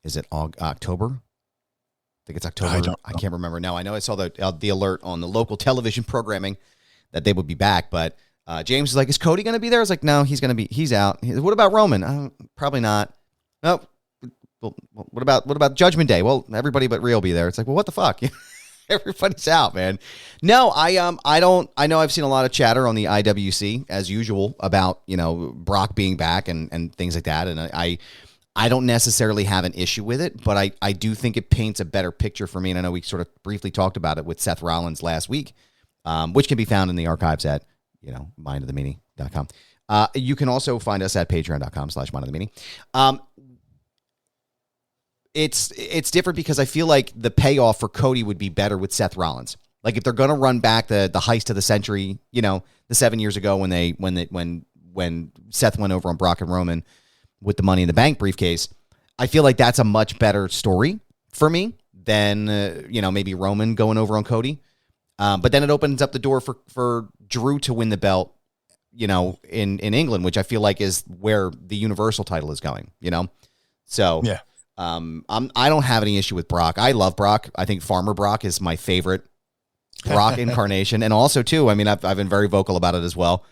Is it October? I think it's October. I can't remember now. I know I saw the alert on the local television programming that they would be back, but James is like, "Is Cody going to be there?" I was like, "No, he's out." What about Roman? Probably not. No. Well, what about Judgment Day? Well, everybody but Rio will be there. It's like, well, what the fuck? Everybody's out, man. No, I know I've seen a lot of chatter on the IWC as usual about Brock being back and things like that, and I don't necessarily have an issue with it, but I do think it paints a better picture for me. And I know we sort of briefly talked about it with Seth Rollins last week, which can be found in the archives at mindofthemeanie.com. You can also find us at patreon.com/mindofthemeanie. It's different because I feel like the payoff for Cody would be better with Seth Rollins. Like if they're going to run back the heist of the century, the 7 years ago when Seth went over on Brock and Roman with the Money in the Bank briefcase, I feel like that's a much better story for me than maybe Roman going over on Cody. But then it opens up the door for Drew to win the belt, in England, which I feel like is where the Universal title is going. So yeah. I don't have any issue with Brock. I love Brock. I think Farmer Brock is my favorite Brock incarnation. And also, too, I mean, I've been very vocal about it as well.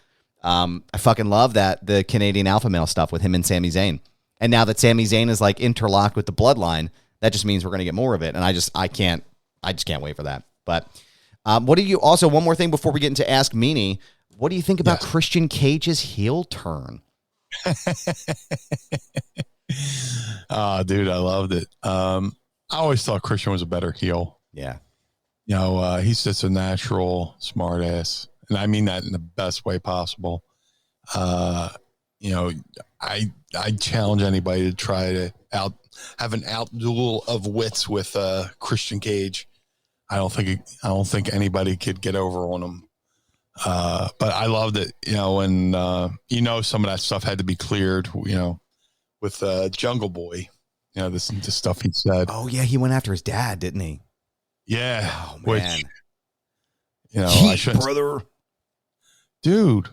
I fucking love the Canadian alpha male stuff with him and Sami Zayn. And now that Sami Zayn is like interlocked with the bloodline, that just means we're going to get more of it. And I just can't wait for that. But what do you also, one more thing before we get into Ask Meanie, what do you think about Christian Cage's heel turn? Oh, dude, I loved it. I always thought Christian was a better heel. Yeah. You know, he's just a natural smart ass. And I mean that in the best way possible. You know, I challenge anybody to try to have an out duel of wits with Christian Cage. I don't think anybody could get over on him. But I loved it, you know, and some of that stuff had to be cleared, you know, with Jungle Boy, you know, this stuff he said. Oh yeah, he went after his dad, didn't he? Yeah. Oh man. Which, you know, I shouldn't, brother. Dude,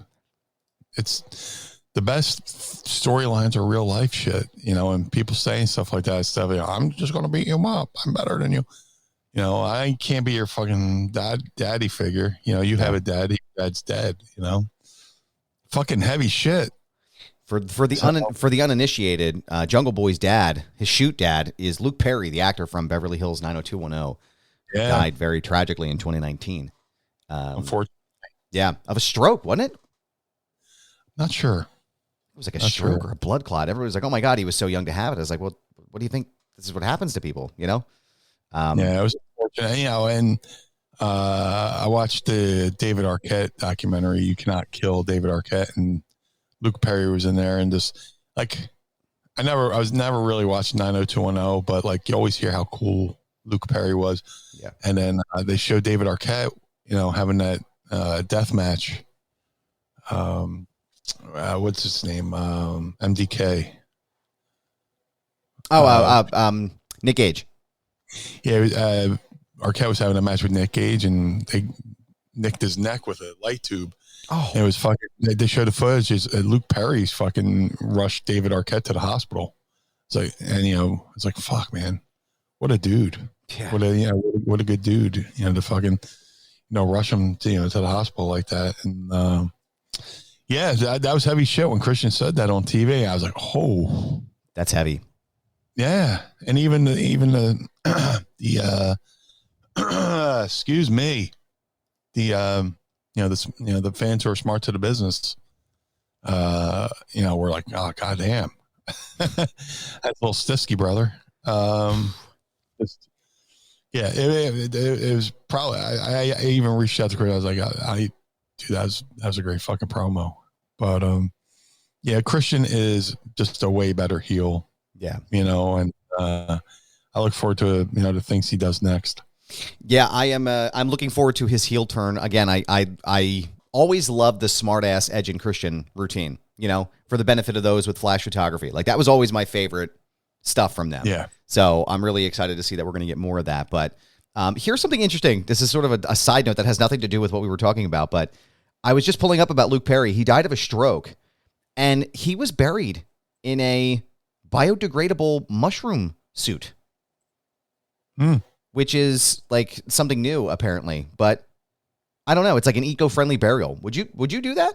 it's the best storylines are real life shit, you know, and people saying stuff like that. Stuff, you know, I'm just going to beat you up. I'm better than you. You know, I can't be your fucking daddy figure. You know, you have a daddy, dad's dead, you know, fucking heavy shit. For the uninitiated, Jungle Boy's dad, his shoot dad, is Luke Perry, the actor from Beverly Hills 90210. Yeah. Died very tragically in 2019. Unfortunately. Yeah, of a stroke, wasn't it? Not sure. It was like a stroke or a blood clot. Everyone was like, "Oh my god, he was so young to have it." I was like, "Well, what do you think? This is what happens to people, you know?" Yeah, it was unfortunate, you know. And I watched the David Arquette documentary. You Cannot Kill David Arquette, and Luke Perry was in there, and just like I was never really watching 90210, but like you always hear how cool Luke Perry was. Yeah. And then they showed David Arquette, you know, having that death match. What's his name? MDK. Nick Gage. Yeah, Arquette was having a match with Nick Gage, and they nicked his neck with a light tube. Oh, And it was fucking. They showed the footage. Luke Perry's fucking rushed David Arquette to the hospital. It's like, and you know, it's like, fuck, man, what a dude. yeah. What a good dude. You know, to fucking, you know, rush him to, you know, to the hospital like that. And yeah, that was heavy shit. When Christian said that on TV, I was like, oh, That's heavy. yeah. And even the excuse me, the fans who are smart to the business, you know, we're like, oh, goddamn. That's a little stisky, brother. Yeah, it was probably, I even reached out to Chris. I was like, dude, that was a great fucking promo. But, yeah, Christian is just a way better heel. Yeah. You know, and I look forward to, you know, the things he does next. Yeah, I am. I'm looking forward to his heel turn again. I always loved the smart ass Edge and Christian routine. You know, for the benefit of those with flash photography, like that was always my favorite stuff from them. Yeah. So I'm really excited to see that we're going to get more of that. But here's something interesting. This is sort of a side note that has nothing to do with what we were talking about. But I was just pulling up about Luke Perry. He died of a stroke, and he was buried in a biodegradable mushroom suit. Which is like something new, apparently. But I don't know. It's like an eco-friendly burial. Would you do that?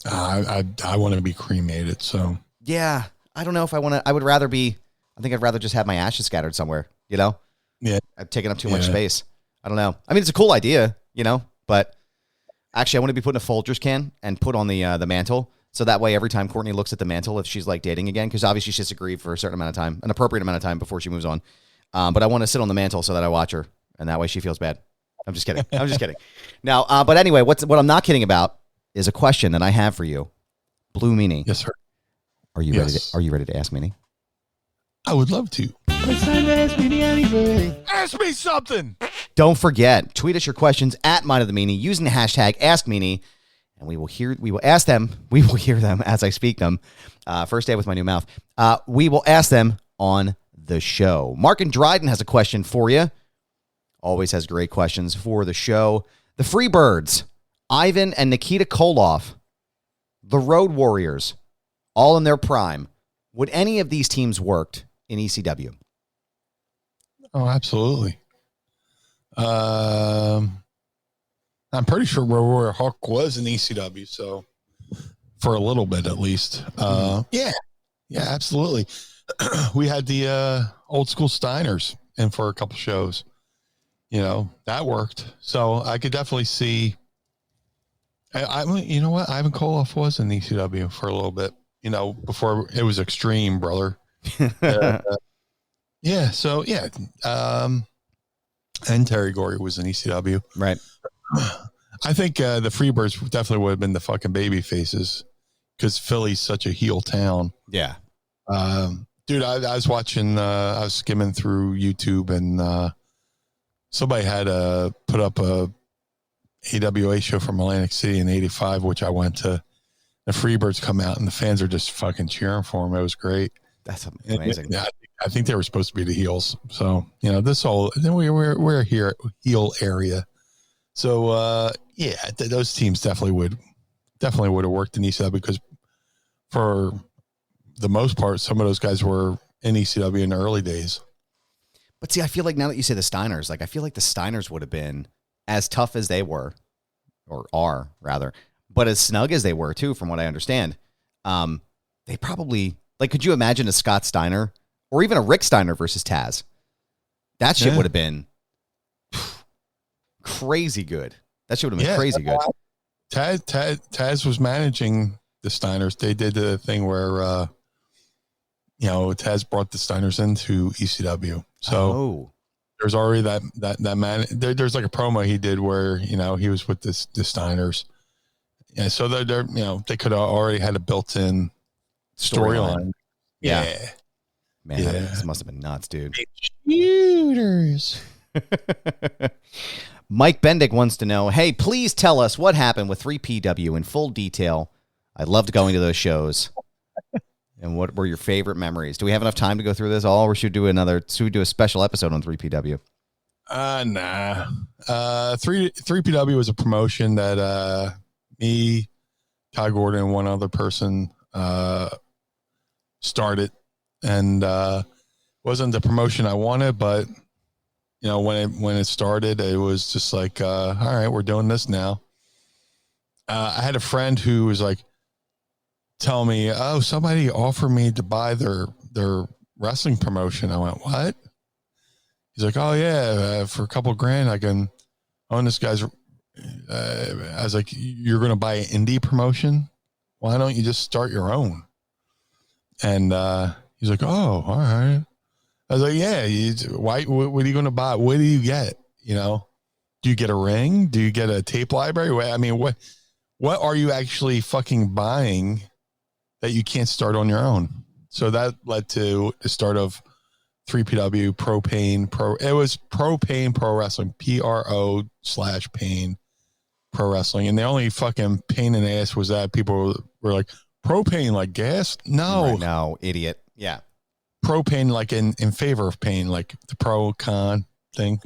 I want to be cremated. So Yeah, I don't know if I want to. I think I'd rather just have my ashes scattered somewhere. You know? Yeah, I've taken up too much space. I don't know. I mean, it's a cool idea, you know. But actually, I want to be put in a Folgers can and put on the mantle. So that way, every time Courtney looks at the mantle, if she's like dating again, because obviously she's agreed for a certain amount of time, an appropriate amount of time before she moves on. But I want to sit on the mantle so that I watch her, and that way she feels bad. I'm just kidding. I'm just kidding. Now, but anyway, what I'm not kidding about is a question that I have for you, Blue Meanie. Yes, sir. Are you ready? Are you ready to ask Meanie? I would love to. It's time to ask Meanie anything. Ask me something. Don't forget, tweet us your questions at Mind of the Meanie using the hashtag AskMeanie, and we will ask them. We will hear them as I speak them. First day with my new mouth. We will ask them on the show. Mark in Dryden has a question for you. Always has great questions for the show. The Freebirds, Ivan and Nikita Koloff, the Road Warriors, all in their prime. Would any of these teams worked in ECW? Oh, absolutely. I'm pretty sure Roy Hawk was in ECW, so for a little bit at least. Yeah, absolutely. We had the old school Steiners in for a couple shows. That worked. So I could definitely see. You know what? Ivan Koloff was in ECW for a little bit. Before it was Extreme, brother. Yeah. So yeah. And Terry Gorey was in ECW. Right. I think the Freebirds definitely would have been the fucking baby faces because Philly's such a heel town. Yeah. Dude, I was watching, I was skimming through YouTube and somebody had put up a AWA show from Atlantic City in '85, which I went to. The Freebirds come out and the fans are just fucking cheering for them. It was great. That's amazing. I think they were supposed to be the heels. So, this whole, then we're here heel area. So, those teams definitely would have worked in ECW because for the most part, some of those guys were in ECW in the early days. But see, I feel like now that you say the Steiners, I feel like the Steiners would have been as tough as they were, or are rather, but as snug as they were too, from what I understand. They probably, could you imagine a Scott Steiner or even a Rick Steiner versus Taz? That shit would have been crazy good. That shit would have been crazy good. Taz was managing the Steiners. They did the thing where, Taz brought the Steiners into ECW. So there's already that man. There's like a promo he did where, he was with the Steiners. Yeah. So they're they could have already had a built-in storyline. Yeah. Man, this must have been nuts, dude. Shooters. Mike Bendick wants to know, hey, please tell us what happened with 3PW in full detail. I loved going to those shows. And what were your favorite memories? Do we have enough time to go through this all, or should we do a special episode on 3PW? Nah. 3PW was a promotion that me, Ty Gordon, and one other person started, and wasn't the promotion I wanted, but when it started, it was just like, all right, we're doing this now. I had a friend who was like, tell me, oh, somebody offered me to buy their wrestling promotion. I went, what? He's like, oh yeah, for a couple $grand, I can own this guy's. I was like, you're going to buy an indie promotion? Why don't you just start your own? And he's like, oh, all right. I was like, yeah, what are you going to buy? What do you get? Do you get a ring? Do you get a tape library? I mean, what are you actually fucking buying that you can't start on your own? So that led to the start of 3PW it was Propane Pro Wrestling, PRO/Pain Pro Wrestling. And the only fucking pain in the ass was that people were like, propane like gas? No. Right, no, idiot. Yeah. Propane like in favor of pain, like the pro con thing.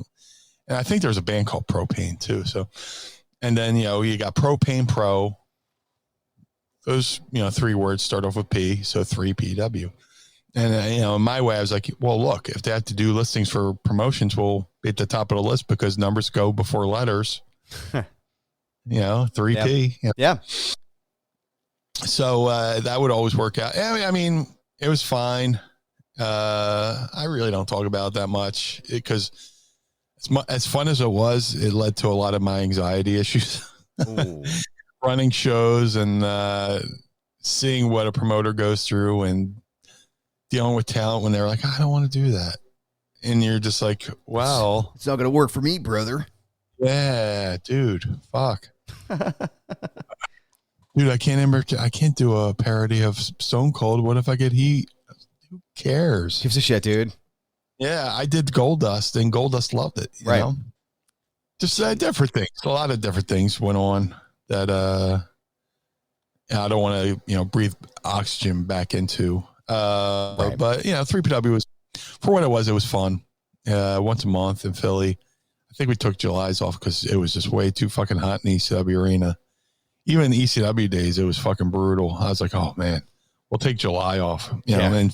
And I think there's a band called Propane too. So, and then, you got Propane Pro. Those, 3 words start off with P, so 3PW. And, in my way, I was like, well, look, if they have to do listings for promotions, we'll be at the top of the list because numbers go before letters. 3P. Yep. Yeah. So that would always work out. I mean, it was fine. I really don't talk about it that much because as fun as it was, it led to a lot of my anxiety issues. Running shows and seeing what a promoter goes through and dealing with talent when they're like, I don't want to do that. And you're just like, well, it's not going to work for me, brother. Yeah, dude, fuck. Dude, I can't do a parody of Stone Cold. What if I get heat? Who cares? Gives a shit, dude. Yeah, I did Goldust and Goldust loved it. You know? Just different things. A lot of different things went on that I don't want to, breathe oxygen back into. But 3PW was, for what it was fun. Once a month in Philly. I think we took July's off because it was just way too fucking hot in the ECW arena. Even in the ECW days, it was fucking brutal. I was like, oh man, we'll take July off. You Yeah. know, and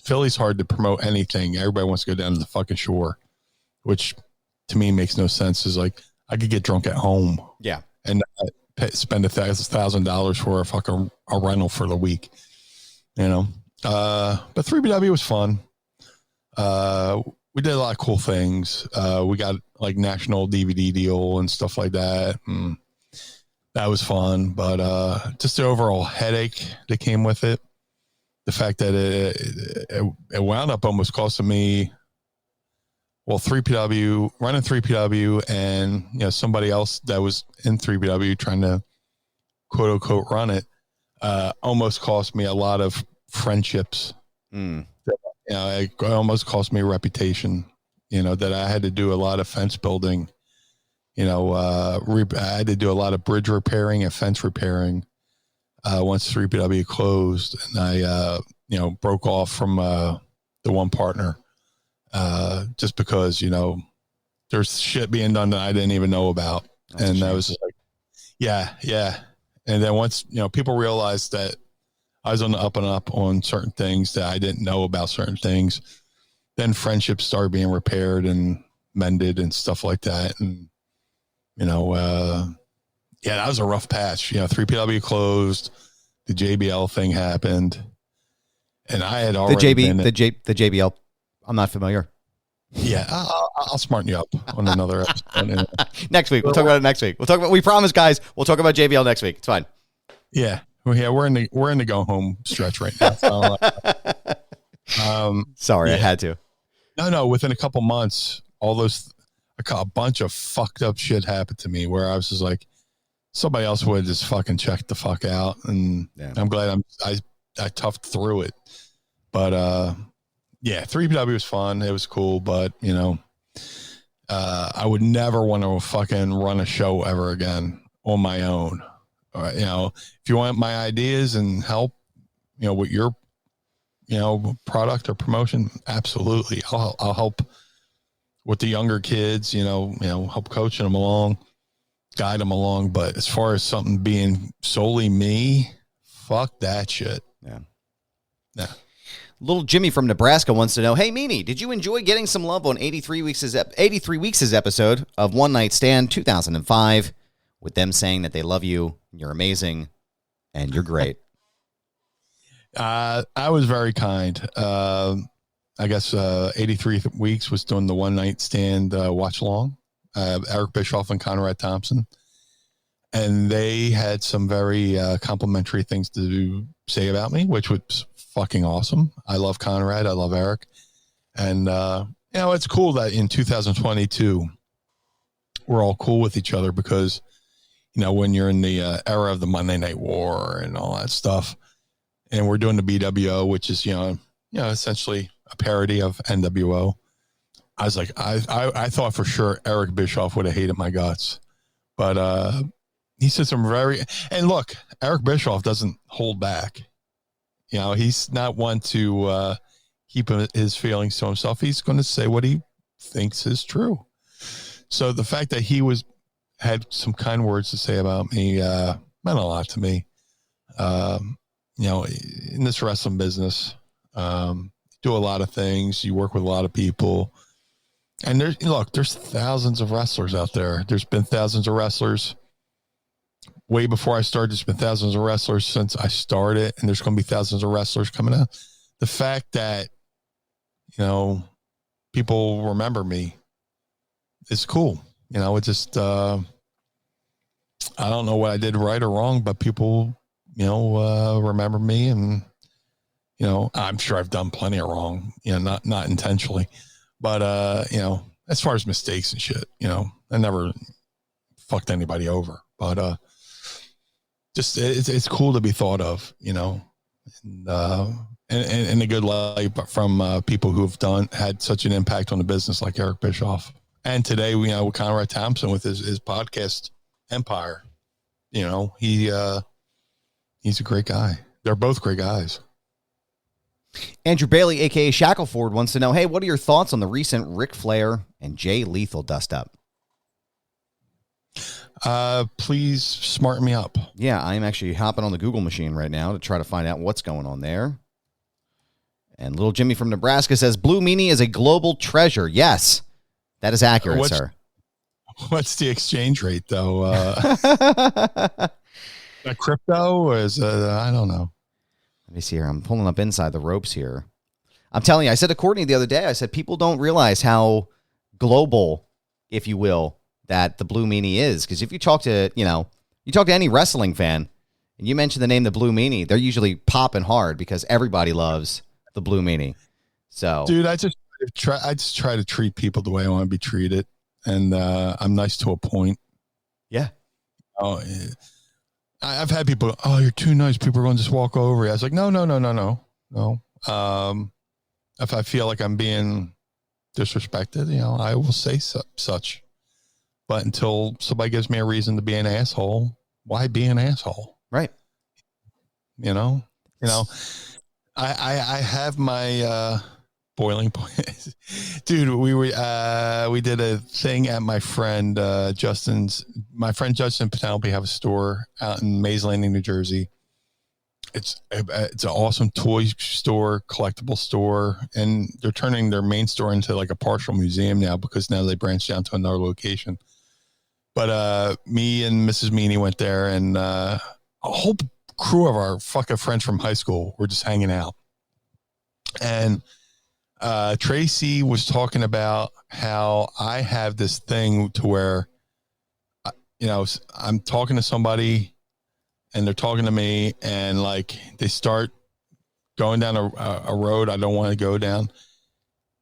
Philly's hard to promote anything. Everybody wants to go down to the fucking shore, which to me makes no sense. Is like I could get drunk at home. Yeah. And spend $1,000 for a fucking a rental for the week. You know, but 3BW was fun. We did a lot of cool things. We got like national DVD deal and stuff like that. And that was fun, but just the overall headache that came with it. The fact that it wound up almost costing me, well, 3PW, running 3PW, and somebody else that was in 3PW trying to quote unquote run it, almost cost me a lot of friendships. It almost cost me a reputation. That I had to do a lot of fence building. I had to do a lot of bridge repairing and fence repairing once 3PW closed, and I, broke off from the one partner just because, there's shit being done that I didn't even know about. And I was just like, yeah. And then once, people realized that I was on the up and up on certain things that I didn't know about certain things, then friendships started being repaired and mended and stuff like that. And, that was a rough patch. 3PW closed, the JBL thing happened, and I had already the JBL. I'm not familiar. Yeah, I'll smarten you up on another episode. Next week. We'll talk about it next week. We promise, guys, we'll talk about JBL next week. It's fine. Yeah. Well, yeah, we're in the go home stretch right now. So, sorry, I had to. No, within a couple months, a bunch of fucked up shit happened to me where I was just like, somebody else would have just fucking checked the fuck out. And I'm glad I toughed through it. But, 3PW was fun. It was cool. But, I would never want to fucking run a show ever again on my own. If you want my ideas and help, with your, product or promotion, absolutely. I'll help with the younger kids, help coaching them along, guide them along. But as far as something being solely me, fuck that shit. Yeah. Little Jimmy from Nebraska wants to know, hey, Meanie, did you enjoy getting some love on 83 Weeks' episode of One Night Stand 2005 with them saying that they love you, you're amazing, and you're great? I was very kind. I guess 83 Weeks was doing the One Night Stand watch along. Eric Bischoff and Conrad Thompson. And they had some very complimentary things to say about me, which was fucking awesome. I love Conrad. I love Eric. And, it's cool that in 2022, we're all cool with each other because, when you're in the era of the Monday Night War and all that stuff, and we're doing the BWO, which is, essentially a parody of NWO. I was like, I thought for sure Eric Bischoff would have hated my guts, but he said some and look, Eric Bischoff doesn't hold back. He's not one to keep his feelings to himself. He's going to say what he thinks is true. So the fact that he had some kind words to say about me meant a lot to me. In this wrestling business, do a lot of things. You work with a lot of people. And there's thousands of wrestlers out there. There's been thousands of wrestlers way before I started. There's been thousands of wrestlers since I started, and there's going to be thousands of wrestlers coming out. The fact that, people remember me is cool. It just, I don't know what I did right or wrong, but people, remember me, and, I'm sure I've done plenty of wrong, not intentionally. But, as far as mistakes and shit, I never fucked anybody over. But just it's cool to be thought of, and a good light from people who have had such an impact on the business like Eric Bischoff. And today, with Conrad Thompson with his podcast empire, he's a great guy. They're both great guys. Andrew Bailey, a.k.a. Shackleford, wants to know, hey, what are your thoughts on the recent Ric Flair and Jay Lethal dust-up? Please smarten me up. Yeah, I'm actually hopping on the Google machine right now to try to find out what's going on there. And little Jimmy from Nebraska says, Blue Meanie is a global treasure. Yes, that is accurate, sir. What's the exchange rate, though? A crypto is, I don't know. Let me see here. I'm pulling up Inside the Ropes here. I'm telling you, I said to Courtney the other day, I said, people don't realize how global, if you will, that the Blue Meanie is. Because if you talk to, you talk to any wrestling fan, and you mention the name the Blue Meanie, they're usually popping hard because everybody loves the Blue Meanie. So, dude, I just try to treat people the way I want to be treated, and I'm nice to a point. Yeah. Oh, I've had people go, oh, you're too nice. People are going to just walk over you. I was like, no. If I feel like I'm being disrespected, I will say such. But until somebody gives me a reason to be an asshole, why be an asshole? Right. I have my boiling point. Dude, we did a thing at my friend Justin Penelope have a store out in Mays Landing, New Jersey. It's an awesome toy store, collectible store, and they're turning their main store into like a partial museum now because now they branched down to another location. But me and Mrs. Meanie went there, and a whole crew of our fucking friends from high school were just hanging out. And Tracy was talking about how I have this thing to where, I'm talking to somebody and they're talking to me, and like they start going down a road I don't want to go down.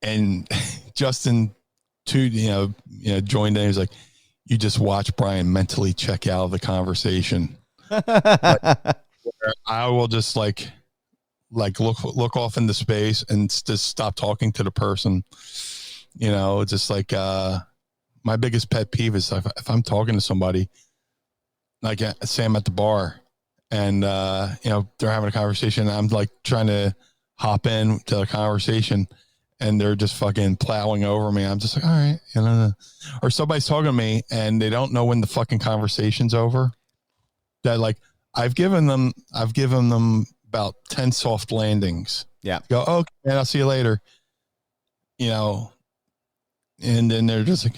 And Justin, joined in. He was like, you just watch Brian mentally check out of the conversation. I will just like look off into space and just stop talking to the person. Just like my biggest pet peeve is if I'm talking to somebody, like say I'm at the bar and they're having a conversation, and I'm like trying to hop in to the conversation, and they're just fucking plowing over me. I'm just like, all right, or somebody's talking to me and they don't know when the fucking conversation's over. That like I've given them about 10 soft landings. Yeah. Go, okay, man, I'll see you later. And then they're just like,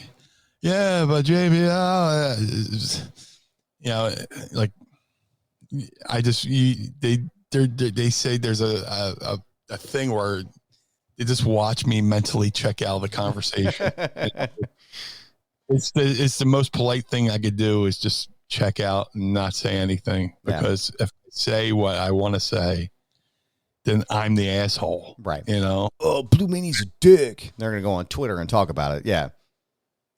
yeah, but JB, like I just, they say there's a thing where they just watch me mentally check out of the conversation. It's the most polite thing I could do is just check out and not say anything, because if I say what I want to say, then I'm the asshole. Right. Oh, Blue Meanie's a dick. They're going to go on Twitter and talk about it. Yeah.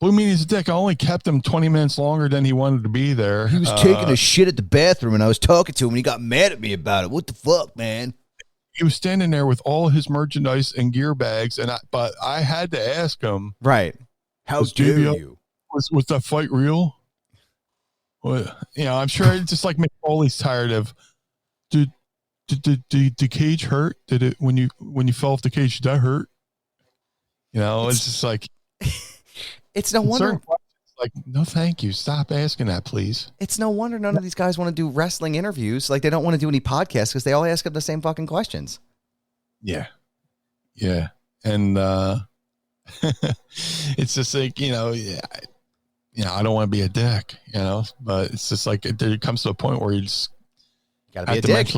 Blue Meanie's a dick. I only kept him 20 minutes longer than he wanted to be there. He was taking a shit at the bathroom, and I was talking to him, and he got mad at me about it. What the fuck, man? He was standing there with all his merchandise and gear bags, but I had to ask him. Right. How dare you? Was that fight real? Well, I'm sure it's just like McFoley's tired of, did the cage hurt? Did it when you fell off the cage? Did that hurt? It's just like it's no wonder. Like, no, thank you. Stop asking that, please. It's no wonder none of these guys want to do wrestling interviews. Like, they don't want to do any podcasts because they all ask them the same fucking questions. Yeah. And it's just like, I don't want to be a dick, but it's just like it comes to a point where you just gotta be a dick.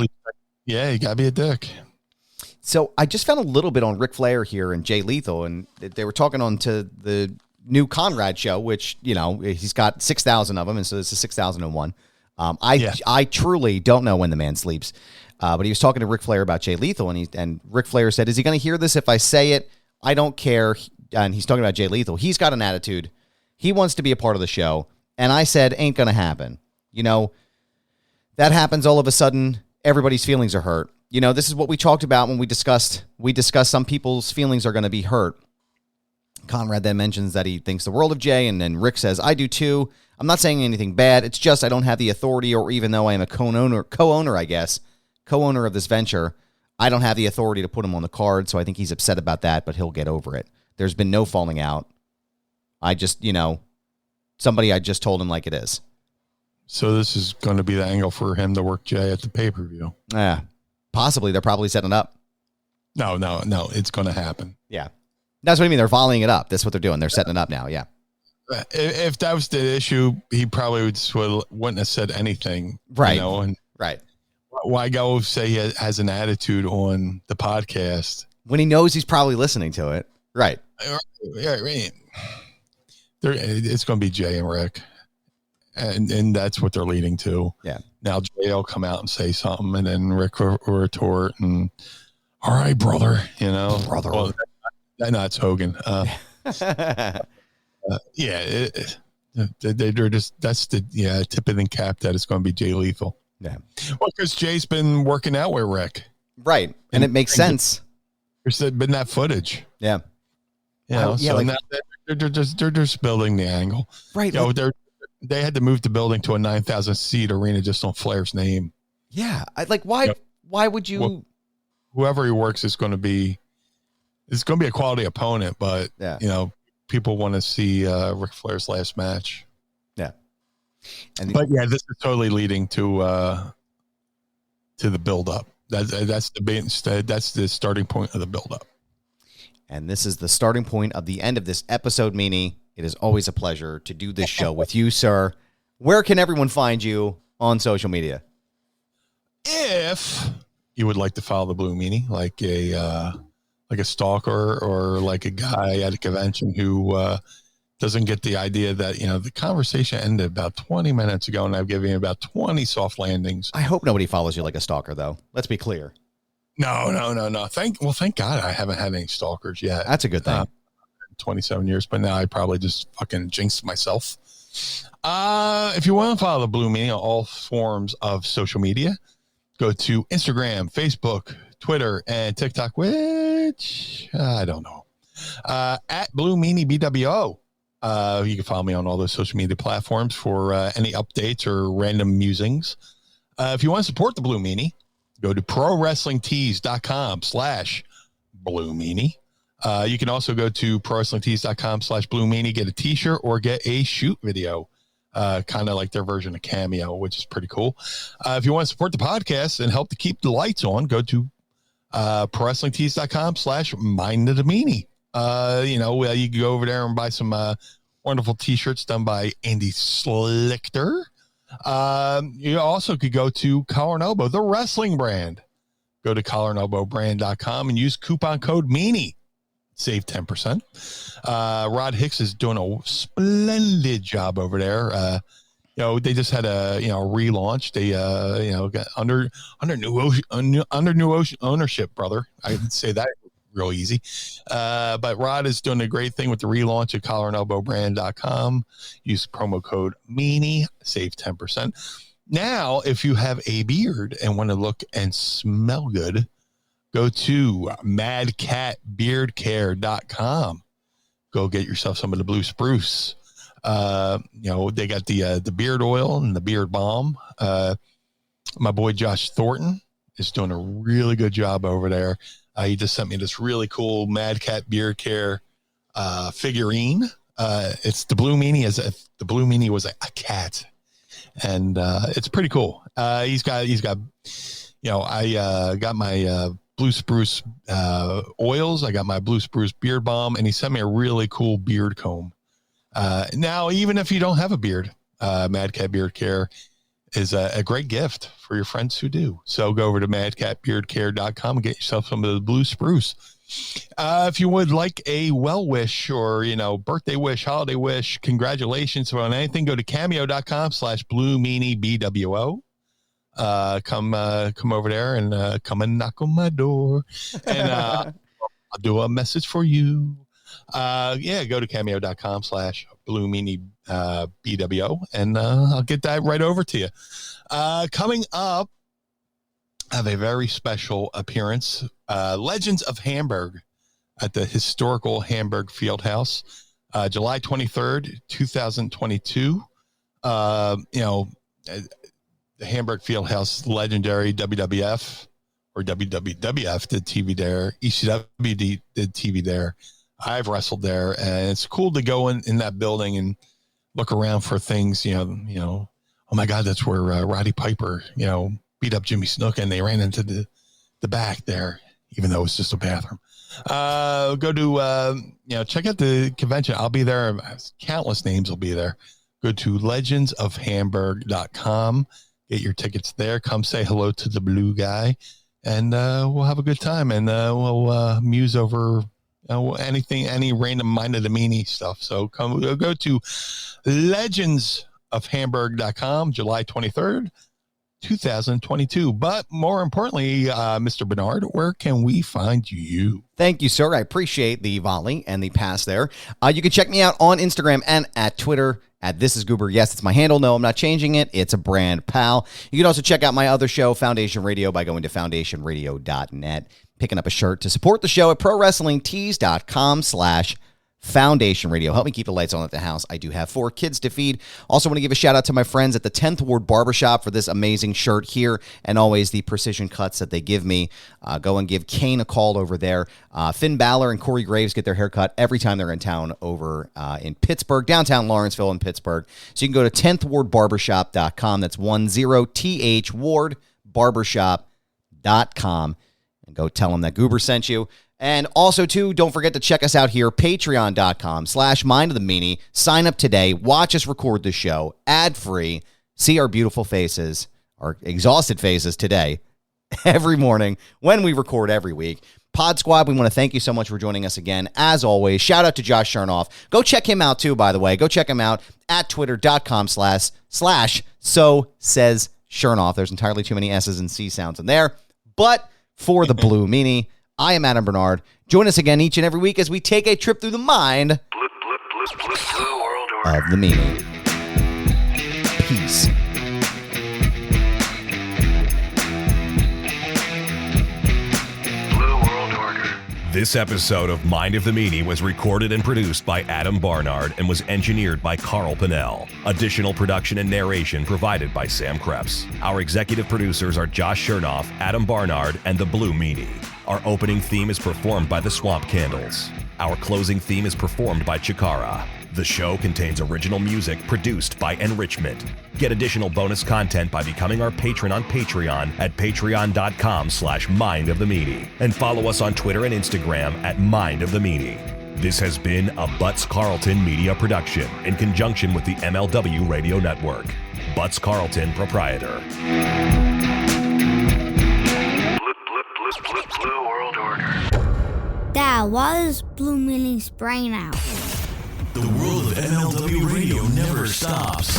You gotta be a dick. So I just found a little bit on Ric Flair here and Jay Lethal, and they were talking on to the new Conrad show, which, he's got 6,000 of them, and so this is 6,001. I truly don't know when the man sleeps, but he was talking to Ric Flair about Jay Lethal, and Ric Flair said, is he going to hear this if I say it? I don't care. And he's talking about Jay Lethal. He's got an attitude. He wants to be a part of the show, and I said, ain't going to happen. That happens all of a sudden. Everybody's feelings are hurt. This is what we talked about when we discussed some people's feelings are going to be hurt. Conrad then mentions that he thinks the world of Jay, and then Rick says, I do too. I'm not saying anything bad. It's just I don't have the authority, or even though I am a co-owner, co-owner of this venture, I don't have the authority to put him on the card, so I think he's upset about that, but he'll get over it. There's been no falling out. I just, I just told him like it is. So this is going to be the angle for him to work Jay at the pay-per-view. Yeah, possibly. They're probably setting it up. No. It's going to happen. Yeah. That's what I mean. They're volleying it up. That's what they're doing. They're setting it up now. Yeah. If that was the issue, he probably wouldn't have said anything. Right. You know, and right. Why go say he has an attitude on the podcast when he knows he's probably listening to it? Right. Yeah. Right. It's going to be Jay and Rick. And that's what they're leading to. Yeah. Now Jay will come out and say something, and then Rick will retort, and all right, brother, you know, brother. Well, no, it's Hogan. Yeah, they're just that's the tip of the cap that it's going to be Jay Lethal. Yeah. Well, because Jay's been working out with Rick, right, and it makes sense. There's been that footage. Yeah. Yeah. So like, now they're just building the angle. Right. You know, they had to move the building to a 9,000 seat arena just on Flair's name. Yeah. Why? You know, why would you? Well, whoever he works is going to be a quality opponent, but you know, people want to see Ric Flair's last match. Yeah. But yeah, this is totally leading to the build up. That's the starting point of the build up. And this is the starting point of the end of this episode, Meanie. It is always a pleasure to do this show with you, sir. Where can everyone find you on social media? If you would like to follow the Blue Meanie, like a stalker or like a guy at a convention who doesn't get the idea that, you know, the conversation ended about 20 minutes ago and I've given you about 20 soft landings. I hope nobody follows you like a stalker, though. Let's be clear. No. Thank God I haven't had any stalkers yet. That's a good thing. 27 years, but now I probably just fucking jinxed myself. If you want to follow the Blue Meanie on all forms of social media, go to Instagram, Facebook, Twitter, and TikTok, which I don't know. At Blue Meanie BWO. You can follow me on all those social media platforms for any updates or random musings. If you want to support the Blue Meanie, go to prowrestlingtees.com/Blue Meanie. You can also go to prowrestlingtees.com/Blue Meanie, get a t-shirt or get a shoot video, kind of like their version of Cameo, which is pretty cool. If you want to support the podcast and help to keep the lights on, go to prowrestlingtees.com/Mind of the Meanie. You know, you can go over there and buy some wonderful t-shirts done by Andy Slichter. You also could go to Collar and Elbow, the wrestling brand. Go to collarandelbowbrand.com and use coupon code Meanie. Save 10%. Rod Hicks is doing a splendid job over there. You know, they just had a relaunch. They got under new ownership, brother. I can say that real easy. But Rod is doing a great thing with the relaunch at collarandelbowbrand.com. Use promo code Meanie, save 10%. Now, if you have a beard and want to look and smell good, go to madcatbeardcare.com. Go get yourself some of the blue spruce. You know, they got the beard oil and the beard balm. My boy Josh Thornton is doing a really good job over there. He just sent me this really cool Mad Cat Beard Care figurine. It's the Blue Meanie as if the Blue Meanie was a cat, and it's pretty cool. He's got you know, I got my blue spruce oils. I got my blue spruce beard balm, and he sent me a really cool beard comb. Now, even if you don't have a beard, Mad Cat Beard Care is a great gift for your friends who do. So go over to madcatbeardcare.com and get yourself some of the blue spruce. If you would like a well wish or, you know, birthday wish, holiday wish, congratulations on anything, go to cameo.com/Blue Meanie BWO. Come over there and come and knock on my door, and I'll do a message for you. Yeah, go to cameo.com/Blue Meanie BWO, and I'll get that right over to you. Coming up, I have a very special appearance. Legends of Hamburg at the historical Hamburg Fieldhouse, July 23rd, 2022. You know, the Hamburg Fieldhouse, legendary WWF or WWF did TV there. ECW did TV there. I've wrestled there, and it's cool to go in that building and look around for things, you know, oh my God, that's where Roddy Piper, beat up Jimmy Snuka, and they ran into the back there, even though it was just a bathroom. Go to, check out the convention. I'll be there. Countless names will be there. Go to legendsofhamburg.com. Get your tickets there. Come say hello to the blue guy, and we'll have a good time, and we'll muse over any random Mind of the Meanie stuff. So go to legendsofhamburg.com, July 23rd, 2022. But more importantly, Mr. Barnard, where can we find you? Thank you, sir. I appreciate the volley and the pass there. You can check me out on Instagram and at Twitter at This Is Goober. Yes, it's my handle. No, I'm not changing it. It's a brand, pal. You can also check out my other show, Foundation Radio, by going to foundationradio.net, picking up a shirt to support the show at prowrestlingtees.com/Foundation Radio. Help me keep the lights on at the house. I do have 4 kids to feed. Also want to give a shout out to my friends at the 10th Ward Barbershop for this amazing shirt here, and always the precision cuts that they give me. Go and give Kane a call over there. Finn Balor and Corey Graves get their hair cut every time they're in town over in Pittsburgh, downtown Lawrenceville in Pittsburgh. So you can go to 10thwardbarbershop.com. That's 10th Wardbarbershop.com. And go tell them that Goober sent you. And also, too, don't forget to check us out here, patreon.com/Mind of the Meanie. Sign up today. Watch us record the show ad-free. See our beautiful faces, our exhausted faces today, every morning when we record every week. Pod Squad, we want to thank you so much for joining us again. As always, shout out to Josh Chernoff. Go check him out, too, by the way. Go check him out at twitter.com/so-says-Chernoff. There's entirely too many S's and C sounds in there. But for the Blue Meanie, I am Adam Barnard. Join us again each and every week as we take a trip through the mind of the Meanie. Peace. This episode of Mind of the Meanie was recorded and produced by Adam Barnard and was engineered by Carl Pinnell. Additional production and narration provided by Sam Krebs. Our executive producers are Josh Chernoff, Adam Barnard, and the Blue Meanie. Our opening theme is performed by the Swamp Candles. Our closing theme is performed by Chikara. The show contains original music produced by Enrichment. Get additional bonus content by becoming our patron on Patreon at patreon.com/Mind of the Meanie. And follow us on Twitter and Instagram at Mind of the Meanie. This has been a Butts Carlton media production in conjunction with the MLW Radio Network. Butts Carlton, proprietor. Blue World Order. Dad, why is Blue Meanie's brain out? The world of MLW Radio never stops.